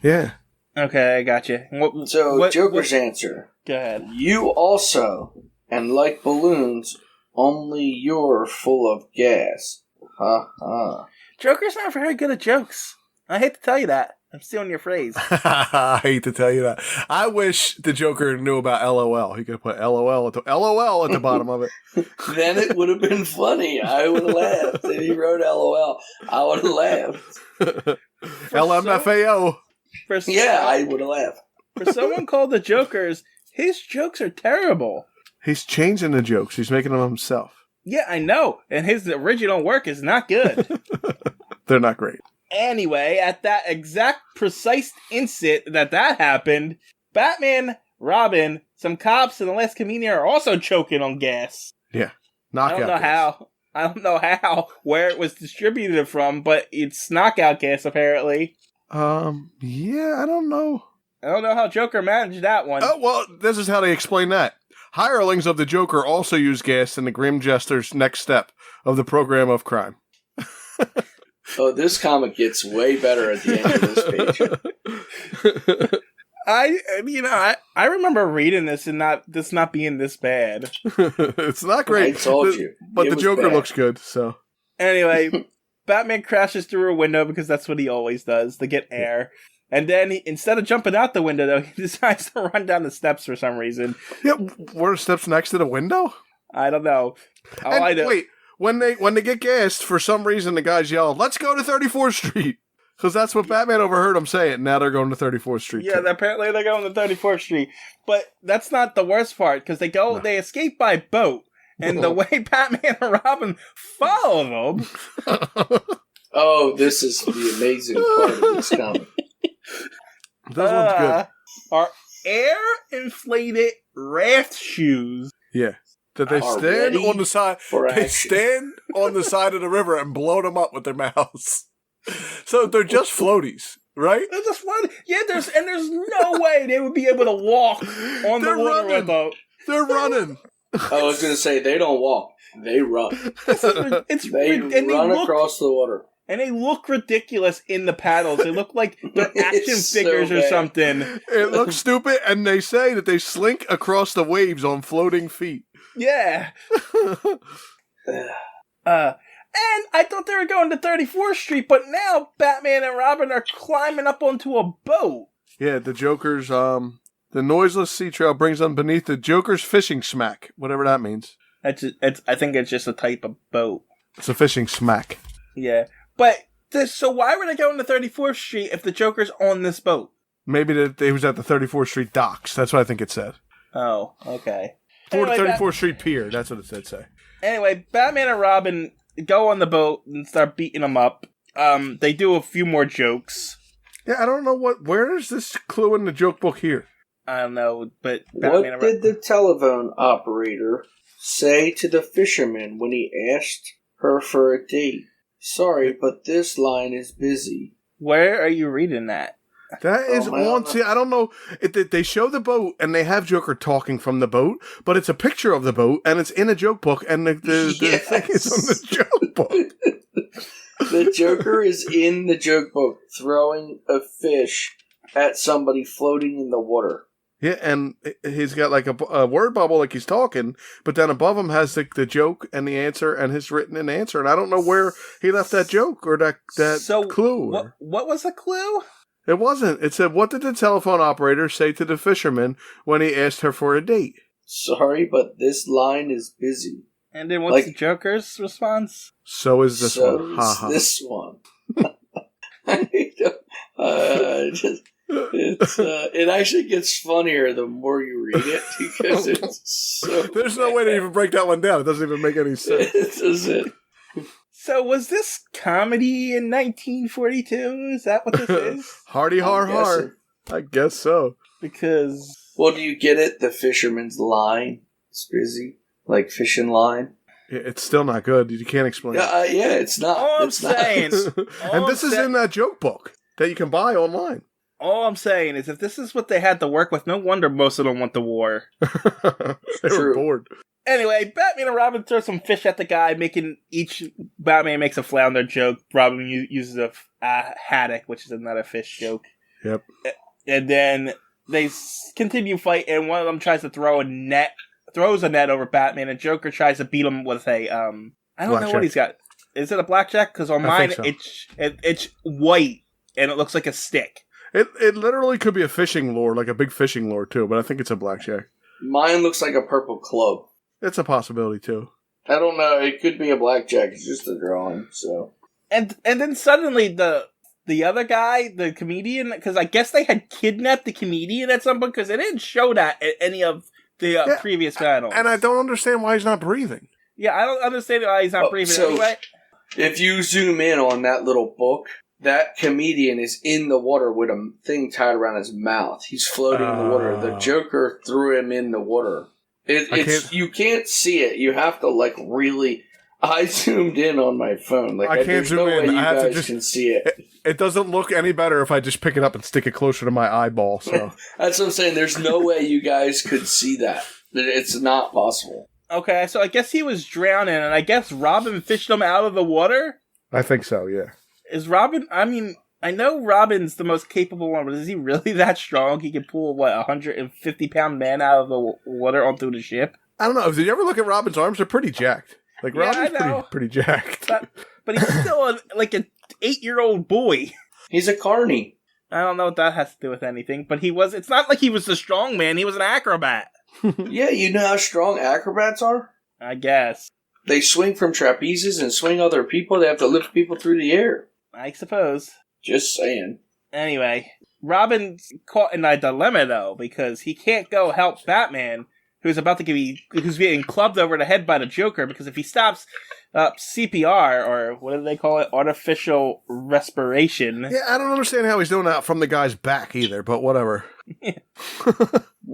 S2: Yeah.
S1: Okay, I got you.
S3: Joker's answer.
S1: Go ahead.
S3: You also, and like balloons, only you're full of gas. Ha ha.
S1: Joker's not very good at jokes. I hate to tell you that. I'm stealing your phrase.
S2: I hate to tell you that. I wish the Joker knew about LOL. He could have put LOL at the bottom of it.
S3: Then it would have been funny. I would have laughed. If he wrote LOL, I would have laughed.
S2: LMFAO.
S3: Yeah, I would have laughed.
S1: For someone called the Joker's, his jokes are terrible.
S2: He's changing the jokes. He's making them himself.
S1: Yeah, I know. And his original work is not good.
S2: They're not great.
S1: Anyway, at that exact precise instant that happened, Batman, Robin, some cops, and the last comedian are also choking on gas.
S2: Yeah. Knockout
S1: I don't know how, where it was distributed from, but it's knockout gas, apparently.
S2: Yeah, I don't know.
S1: I don't know how Joker managed that one.
S2: Oh, well, this is how they explain that. Hirelings of the Joker also use gas in the Grim Jester's next step of the program of crime.
S3: Oh, this comic gets way better at the end of this page.
S1: I remember reading this and this not being this bad.
S2: It's not great.
S3: I told you.
S2: But the Joker
S3: bad.
S2: looks good, so.
S1: Anyway, Batman crashes through a window because that's what he always does, to get air. And then, instead of jumping out the window, though, he decides to run down the steps for some reason.
S2: Yeah, were the steps next to the window?
S1: I don't know. I know.
S2: Wait, when they get gassed, for some reason the guys yell, "Let's go to 34th Street!" Because that's what Batman overheard them say it. Now they're going to 34th Street.
S1: Yeah, apparently they're going to 34th Street. But that's not the worst part, because they escape by boat. And the way Batman and Robin follow them...
S3: Oh, this is the amazing part of this comic.
S2: This one's good.
S1: Are air-inflated raft shoes.
S2: Yeah. That they stand on the side. They stand on the side of the river and blow them up with their mouths. So they're just floaties, right?
S1: They're just floating. Yeah, there's no way they would be able to walk on the water with a...
S2: They're running.
S3: I was going to say, they don't walk. They run. They run across the water.
S1: And they look ridiculous in the paddles. They look like they're action figures or something.
S2: It looks stupid, and they say that they slink across the waves on floating feet.
S1: Yeah. And I thought they were going to 34th Street, but now Batman and Robin are climbing up onto a boat.
S2: Yeah, the Joker's, the noiseless sea trail brings them beneath the Joker's fishing smack, whatever that means.
S1: I think it's just a type of boat.
S2: It's a fishing smack.
S1: Yeah. But, so why were they going to 34th Street if the Joker's on this boat?
S2: Maybe they was at the 34th Street docks. That's what I think it said.
S1: Oh, okay.
S2: 34th Street Pier, that's what it said say.
S1: Anyway, Batman and Robin go on the boat and start beating them up. They do a few more jokes.
S2: Yeah, I don't know where is this clue in the joke book here?
S1: I don't know, but
S3: Batman what did the telephone operator say to the fisherman when he asked her for a date? Sorry, but this line is busy.
S1: Where are you reading that?
S2: That is on. See, I don't know. They show the boat and they have Joker talking from the boat, but it's a picture of the boat and it's in a joke book, and the thing is on the joke book.
S3: The Joker is in the joke book throwing a fish at somebody floating in the water.
S2: Yeah, and he's got like a word bubble like he's talking, but then above him has the joke and the answer and his written in answer, and I don't know where he left that joke or that clue.
S1: What was the clue?
S2: It wasn't. It said, what did the telephone operator say to the fisherman when he asked her for a date?
S3: Sorry, but this line is busy.
S1: And then what's the Joker's response?
S2: So is this one.
S3: This one. It actually gets funnier the more you read it because it's so.
S2: There's no way to even break that one down. It doesn't even make any sense.
S3: It doesn't.
S1: So was this comedy in 1942? Is that what this is?
S2: Hardy har har. I guess so.
S1: Because...
S3: Well, do you get it? The fisherman's line. It's busy. Like fishing line.
S2: It's still not good. You can't explain it.
S3: Yeah, it's not.
S1: All I'm
S3: it's not.
S1: saying...
S2: And this is in that joke book that you can buy online.
S1: All I'm saying is if this is what they had to work with, no wonder most of them went to war.
S2: They were bored.
S1: Anyway, Batman and Robin throw some fish at the guy, making each Batman makes a flounder joke. Robin uses a haddock, which is another fish joke.
S2: Yep.
S1: And then they continue fight, and one of them tries to throws a net over Batman, and Joker tries to beat him with a I don't know what he's got. Is it a blackjack? Because on mine
S2: so.
S1: it's white and it looks like a stick.
S2: It literally could be a fishing lure, like a big fishing lure too, but I think it's a blackjack.
S3: Mine looks like a purple club.
S2: It's a possibility too.
S3: I don't know. It could be a blackjack. It's just a drawing. So.
S1: And then suddenly the other guy, the comedian, because I guess they had kidnapped the comedian at some point because they didn't show that at any of the previous battles.
S2: And I don't understand why he's not breathing.
S1: Yeah, I don't understand why he's not breathing anyway.
S3: If you zoom in on that little book, that comedian is in the water with a thing tied around his mouth. He's floating in the water. The Joker threw him in the water. You can't see it. You have to really. I zoomed in on my phone.
S2: I can't zoom in.
S3: I have to just can see it.
S2: It doesn't look any better if I just pick it up and stick it closer to my eyeball. So
S3: that's what I'm saying. There's no way you guys could see that. It's not possible.
S1: Okay, so I guess he was drowning, and I guess Robin fished him out of the water?
S2: I think so, yeah.
S1: Is Robin... I mean, I know Robin's the most capable one, but is he really that strong? He can pull, a 150-pound man out of the water onto the ship?
S2: I don't know. Did you ever look at Robin's arms? They're pretty jacked. Robin's pretty jacked.
S1: But he's still an 8-year-old boy.
S3: He's a carny.
S1: I don't know what that has to do with anything, but he was... It's not like he was the strong man. He was an acrobat.
S3: Yeah, you know how strong acrobats are?
S1: I guess.
S3: They swing from trapezes and swing other people. They have to lift people through the air.
S1: I suppose.
S3: Just saying.
S1: Anyway, Robin's caught in a dilemma, though, because he can't go help Batman, who's being clubbed over the head by the Joker, because if he stops CPR, or what do they call it? Artificial respiration.
S2: Yeah, I don't understand how he's doing that from the guy's back either, but whatever.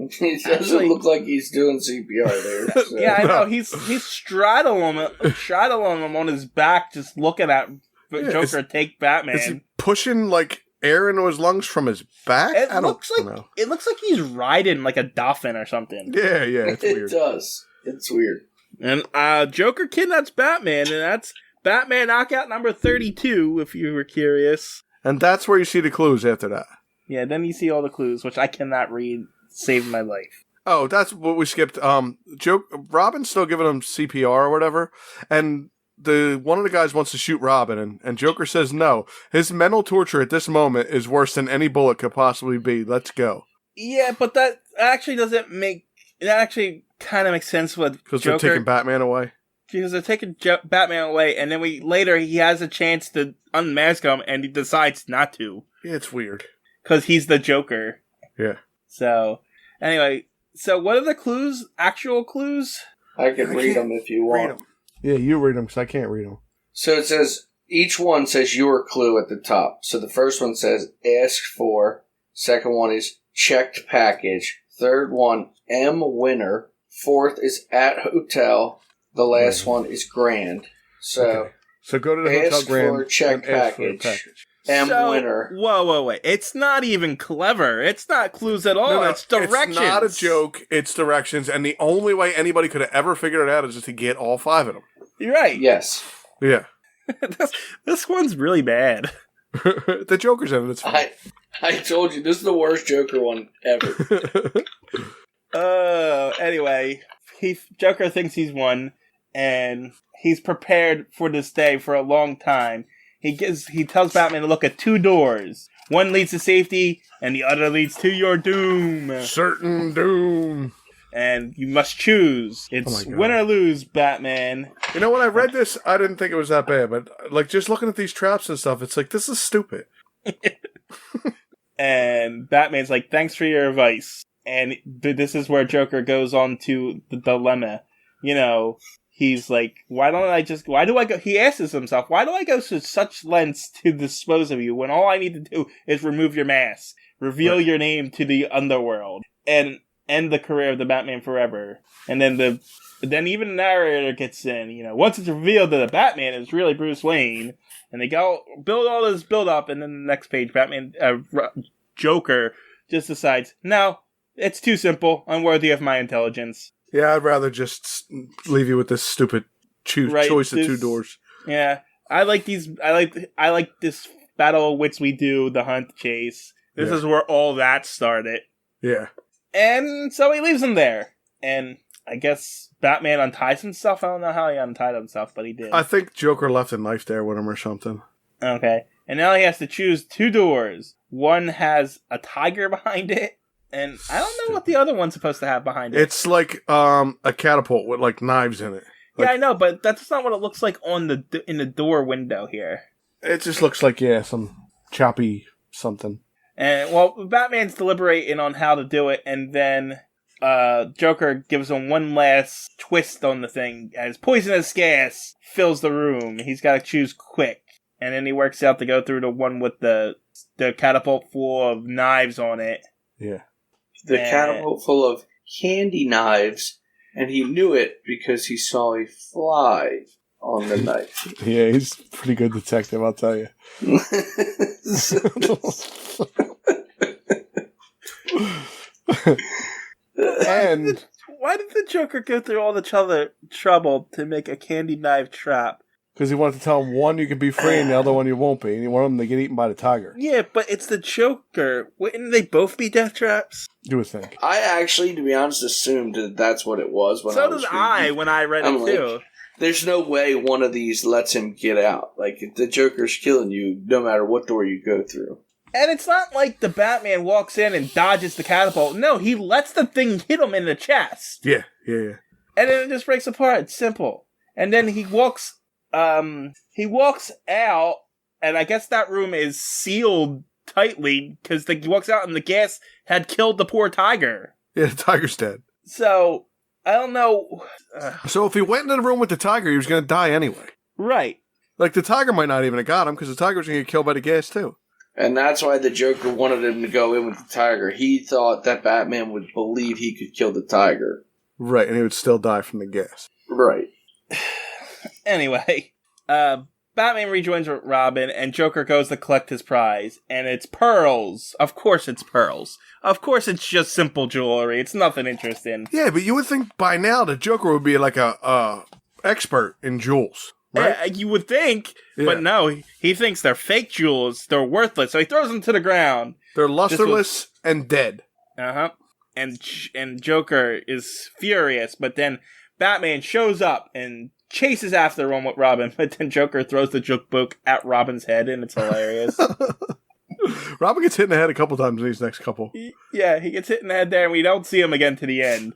S3: He doesn't look like he's doing CPR there. So.
S1: Yeah, I know. He's straddling him on his back, just looking at Joker take Batman.
S2: Is he pushing air into his lungs from his back?
S1: It looks like he's riding like a dolphin or something.
S2: Yeah, it's weird.
S3: It does. It's weird.
S1: And Joker kidnaps Batman, and that's Batman knockout number 32, if you were curious.
S2: And that's where you see the clues after that.
S1: Yeah, then you see all the clues, which I cannot read. Saved my life.
S2: Oh, that's what we skipped. Robin's still giving him CPR or whatever, and one of the guys wants to shoot Robin, and Joker says no. His mental torture at this moment is worse than any bullet could possibly be. Let's go.
S1: Yeah, but that actually doesn't make... It actually kind of makes sense with
S2: because they're taking Batman away.
S1: Because they're taking Batman away, and then later he has a chance to unmask him, and he decides not to.
S2: Yeah, it's weird.
S1: Because he's the Joker.
S2: Yeah.
S1: So, anyway, what are the clues? Actual clues?
S3: I can read them if you want.
S2: Yeah, you read them because I can't read them.
S3: So it says, each one says your clue at the top. So the first one says, ask for. Second one is checked package. Third one, M winner. Fourth is at hotel. The last one is grand. So
S2: go to the hotel grand.
S3: For check package. M winner.
S1: Whoa, wait. It's not even clever. It's not clues at all. No, it's directions.
S2: It's not a joke. It's directions. And the only way anybody could have ever figured it out is just to get all 5 of them.
S1: You're right.
S3: Yes.
S2: Yeah.
S1: this one's really bad.
S2: The Joker's in it. It's fine.
S3: I told you, this is the worst Joker one ever.
S1: Anyway, Joker thinks he's won, and he's prepared for this day for a long time. He tells Batman to look at 2 doors. One leads to safety, and the other leads to your doom.
S2: Certain doom.
S1: And you must choose. It's win or lose, Batman.
S2: You know, when I read this, I didn't think it was that bad. But, just looking at these traps and stuff, it's this is stupid.
S1: And Batman's like, thanks for your advice. And this is where Joker goes on to the dilemma. You know, he's like, why do I go, he asks himself, why do I go to such lengths to dispose of you when all I need to do is remove your mask, reveal your name to the underworld, and end the career of the Batman forever? And then even the narrator gets in, you know, once it's revealed that the Batman is really Bruce Wayne, and they go build all this build up, and then the next page, Joker just decides, no, it's too simple, unworthy of my intelligence.
S2: Yeah, I'd rather just leave you with this stupid choice of two doors.
S1: Yeah, I like these. I like this battle which we do, the hunt chase. This is where all that started.
S2: Yeah,
S1: and so he leaves him there, and I guess Batman unties himself. I don't know how he untied himself, but he did.
S2: I think Joker left a knife there with him or something.
S1: Okay, and now he has to choose two doors. One has a tiger behind it. And I don't know what the other one's supposed to have behind it.
S2: It's like a catapult with like knives in it. Like,
S1: yeah, I know, but that's not what it looks like in the door window here.
S2: It just looks like some choppy something.
S1: And well, Batman's deliberating on how to do it, and then Joker gives him one last twist on the thing as poisonous gas fills the room. He's got to choose quick, and then he works out to go through the one with the catapult full of knives on it.
S2: Yeah.
S3: The catapult full of candy knives, and he knew it because he saw a fly on the knife.
S2: Yeah, he's a pretty good detective, I'll tell you. And
S1: why did the Joker go through all the trouble to make a candy knife trap?
S2: Because he wanted to tell him one you can be free and the other one you won't be. And he wanted them to get eaten by the tiger.
S1: Yeah, but it's the Joker. Wouldn't they both be death traps?
S2: You would think.
S3: I actually, to be honest, assumed that that's what it was when I was reading.
S1: When I read it too.
S3: There's no way one of these lets him get out. Like, if the Joker's killing you, no matter what door you go through.
S1: And it's not like the Batman walks in and dodges the catapult. No, he lets the thing hit him in the chest.
S2: Yeah.
S1: And then it just breaks apart. It's simple. And then he walks out, and I guess that room is sealed tightly because he walks out and the gas had killed the poor tiger.
S2: Yeah, the tiger's dead.
S1: So, I don't know.
S2: So if he went into the room with the tiger, he was going to die anyway.
S1: Right.
S2: Like, the tiger might not even have got him because the tiger was going to get killed by the gas, too.
S3: And that's why the Joker wanted him to go in with the tiger. He thought that Batman would believe he could kill the tiger.
S2: Right, and he would still die from the gas.
S3: Right.
S1: Anyway, Batman rejoins Robin, and Joker goes to collect his prize, and it's pearls. Of course it's pearls. Of course it's just simple jewelry. It's nothing interesting.
S2: Yeah, but you would think by now the Joker would be like a expert in jewels, right?
S1: You would think, but no, he thinks they're fake jewels. They're worthless, so he throws them to the ground.
S2: They're lusterless and dead.
S1: Uh-huh. And Joker is furious, but then Batman shows up and chases after him with Robin, but then Joker throws the joke book at Robin's head, and it's hilarious.
S2: Robin gets hit in the head a couple times in these next couple.
S1: Yeah, he gets hit in the head there, and we don't see him again to the end.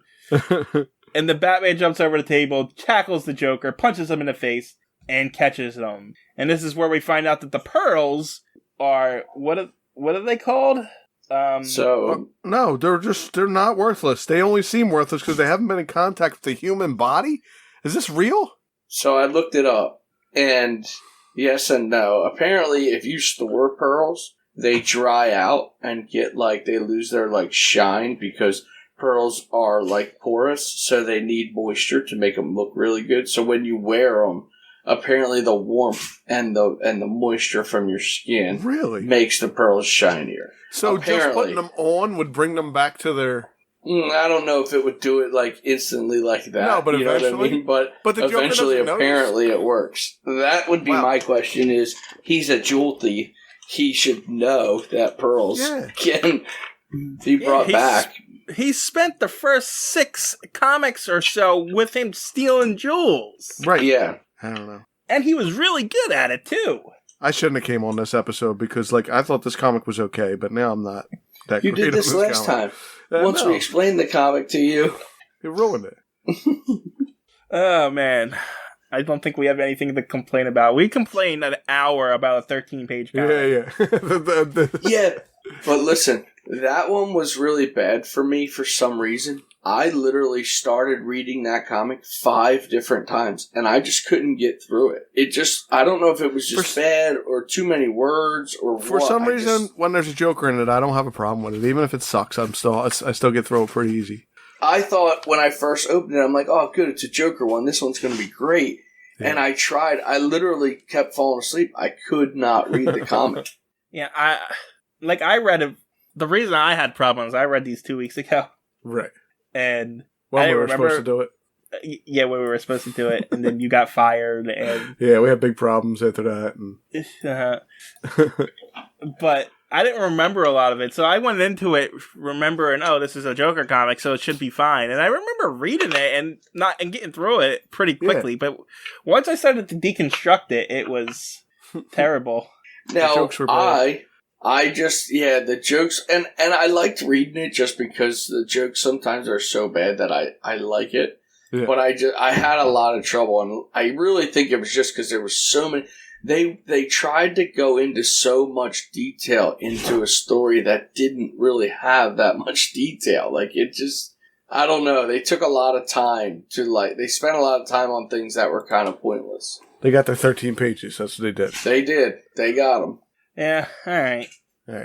S1: And the Batman jumps over the table, tackles the Joker, punches him in the face, and catches him. And this is where we find out that the pearls are... What are they called?
S2: No, they're not worthless. They only seem worthless because they haven't been in contact with the human body. Is this real?
S3: So I looked it up, and yes and no. Apparently, if you store pearls, they dry out and get, they lose their, shine because pearls are, porous, so they need moisture to make them look really good. So when you wear them, apparently the warmth and the moisture from your skin
S2: really
S3: makes the pearls shinier.
S2: So just putting them on would bring them back to their...
S3: I don't know if it would do it instantly like that. No, but eventually, know what I mean? But eventually, apparently, it works. That would be my question: is he's a jewel thief? He should know that pearls can be brought back.
S1: He spent the first 6 comics or so with him stealing jewels.
S2: Right?
S3: Yeah.
S2: I don't know.
S1: And he was really good at it too.
S2: I shouldn't have came on this episode because, I thought this comic was okay, but now I'm not.
S3: You did this last time. Once we explained the comic to you.
S2: You ruined it.
S1: Oh, man. I don't think we have anything to complain about. We complained an hour about a 13-page comic.
S2: Yeah.
S3: Yeah, but listen, That one was really bad for me for some reason. I literally started reading that comic 5 different times, and I just couldn't get through it. I don't know if it was just bad or too many words or
S2: For
S3: what.
S2: some reason, when there's a Joker in it, I don't have a problem with it. Even if it sucks, I still get through it pretty easy.
S3: I thought when I first opened it, I'm like, oh, good, it's a Joker one. This one's going to be great. Yeah. And I tried. I literally kept falling asleep. I could not read the comic.
S1: Yeah, I read it. The reason I had problems, I read these 2 weeks ago.
S2: Right.
S1: And
S2: when we were supposed to do it.
S1: Yeah, when we were supposed to do it, and then you got fired, and
S2: yeah, we had big problems after that. And...
S1: but I didn't remember a lot of it, so I went into it remembering, oh, this is a Joker comic, so it should be fine. And I remember reading it and getting through it pretty quickly. Yeah. But once I started to deconstruct it, it was terrible.
S3: Now, the jokes were bad. The jokes, and I liked reading it just because the jokes sometimes are so bad that I like it. Yeah. But I had a lot of trouble, and I really think it was just because there was so many. They tried to go into so much detail into a story that didn't really have that much detail. Like, it just, I don't know. They took a lot of time they spent a lot of time on things that were kind of pointless.
S2: They got their 13 pages. That's what they did.
S3: They did. They got them.
S1: Yeah, all right.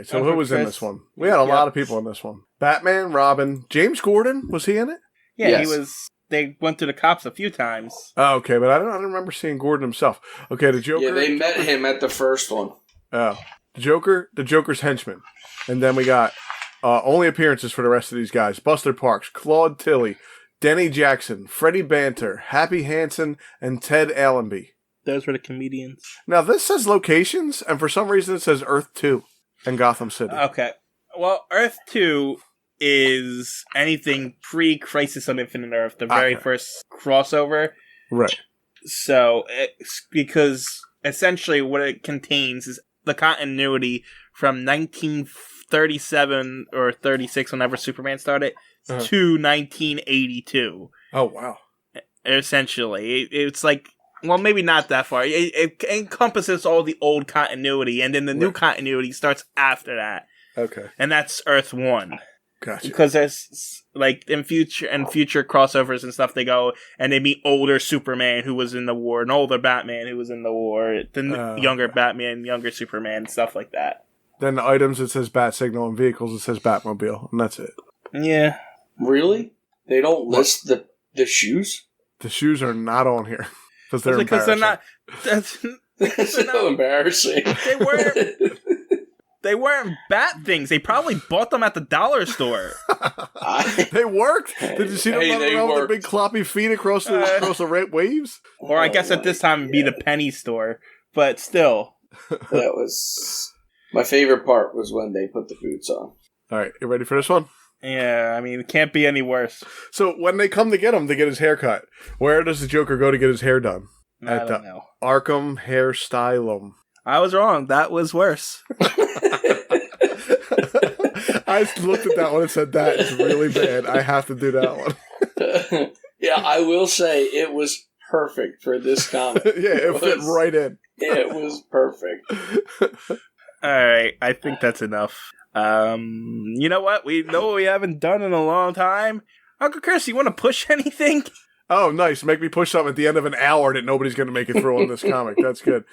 S2: So who was in this one? We had a lot of people in this one. Batman, Robin, James Gordon, was he in it?
S1: Yeah, yes. He was. They went through the cops a few times.
S2: Oh, okay, but I don't remember seeing Gordon himself. Okay, the Joker.
S3: Yeah, they met him at the first one.
S2: Oh, the Joker's henchman, and then we got only appearances for the rest of these guys: Buster Parks, Claude Tilley, Denny Jackson, Freddie Banter, Happy Hansen, and Ted Allenby.
S1: Those were the comedians.
S2: Now this says locations, and for some reason it says Earth 2 and Gotham City.
S1: Okay, well, Earth 2 is anything pre-Crisis on Infinite Earth, the very first crossover.
S2: Right.
S1: So, because essentially what it contains is the continuity from 1937 or 36, whenever Superman started, to 1982.
S2: Oh, wow.
S1: Essentially. It's like, well, maybe not that far. It encompasses all the old continuity, and then the new continuity starts after that.
S2: Okay.
S1: And that's Earth 1.
S2: Gotcha.
S1: Because there's, like, in future crossovers and stuff, they go and they meet older Superman who was in the war, and older Batman who was in the war, the younger Batman, younger Superman, stuff like that.
S2: Then the items, it says Bat Signal, and vehicles, it says Batmobile, and that's it.
S1: Yeah.
S3: Really? They don't list the shoes?
S2: The shoes are not on here. Because they're
S3: embarrassing. That's so embarrassing.
S1: They weren't bat things. They probably bought them at the dollar store.
S2: They worked. Did you see them running around with their big floppy feet across the waves?
S1: Or I guess at this time it'd be the penny store, but still.
S3: That was my favorite part was when they put the boots on.
S2: All right, you ready for this one?
S1: Yeah, I mean, it can't be any worse.
S2: So when they come to get him to get his hair cut, where does the Joker go to get his hair done?
S1: I don't know.
S2: Arkham Hairstylum.
S1: I was wrong. That was worse.
S2: I looked at that one and said, that is really bad. I have to do that one.
S3: Yeah, I will say it was perfect for this comic.
S2: Yeah, it fit right in.
S3: It was perfect.
S1: All right, I think that's enough. You know what? We know what we haven't done in a long time. Uncle Chris, you want to push anything?
S2: Oh, nice. Make me push something at the end of an hour that nobody's going to make it through on this comic. That's good.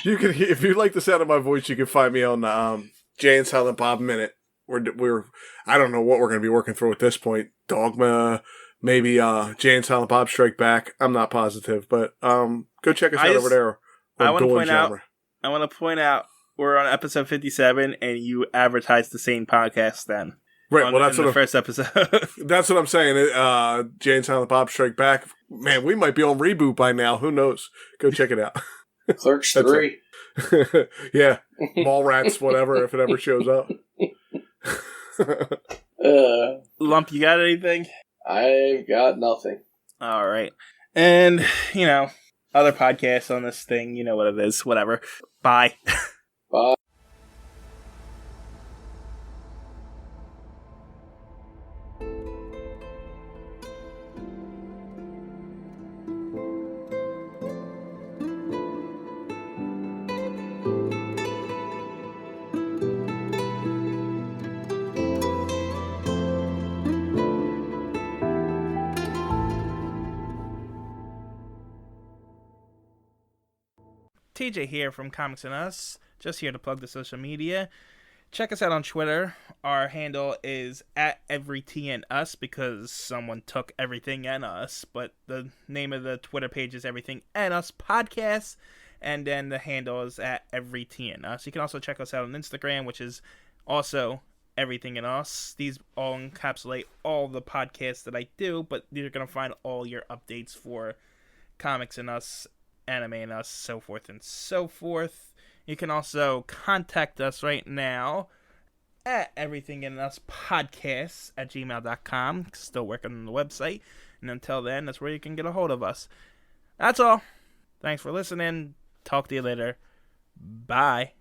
S2: You can, if you like the sound of my voice, you can find me on Jay and Silent Bob Minute. We're I don't know what we're going to be working through at this point. Dogma, maybe Jay and Silent Bob Strike Back. I'm not positive, but go check us out over there.
S1: I want to point out we're on episode 57, and you advertised the same podcast then.
S2: Right, well, that's
S1: the first episode.
S2: That's what I'm saying. Jay and Silent Bob Strike Back. Man, we might be on reboot by now. Who knows? Go check it out.
S3: Clerks 3.
S2: Yeah, Mallrats, whatever, if it ever shows up.
S1: Lump, you got anything?
S3: I've got nothing.
S1: All right. And, other podcasts on this thing, you know what it is. Whatever. Bye.
S3: Bye.
S1: TJ here from Comics and Us. Just here to plug the social media. Check us out on Twitter. Our handle is at EveryTNUs because someone took Everything and Us, but the name of the Twitter page is Everything and Us Podcast, and then the handle is at EveryTNUs. You can also check us out on Instagram, which is also Everything and Us. These all encapsulate all the podcasts that I do, but you're going to find all your updates for Comics and Us, Anime and Us, so forth and so forth. You can also contact us right now at everythinginUspodcasts@gmail.com. Still working on the website. And until then, that's where you can get a hold of us. That's all. Thanks for listening. Talk to you later. Bye.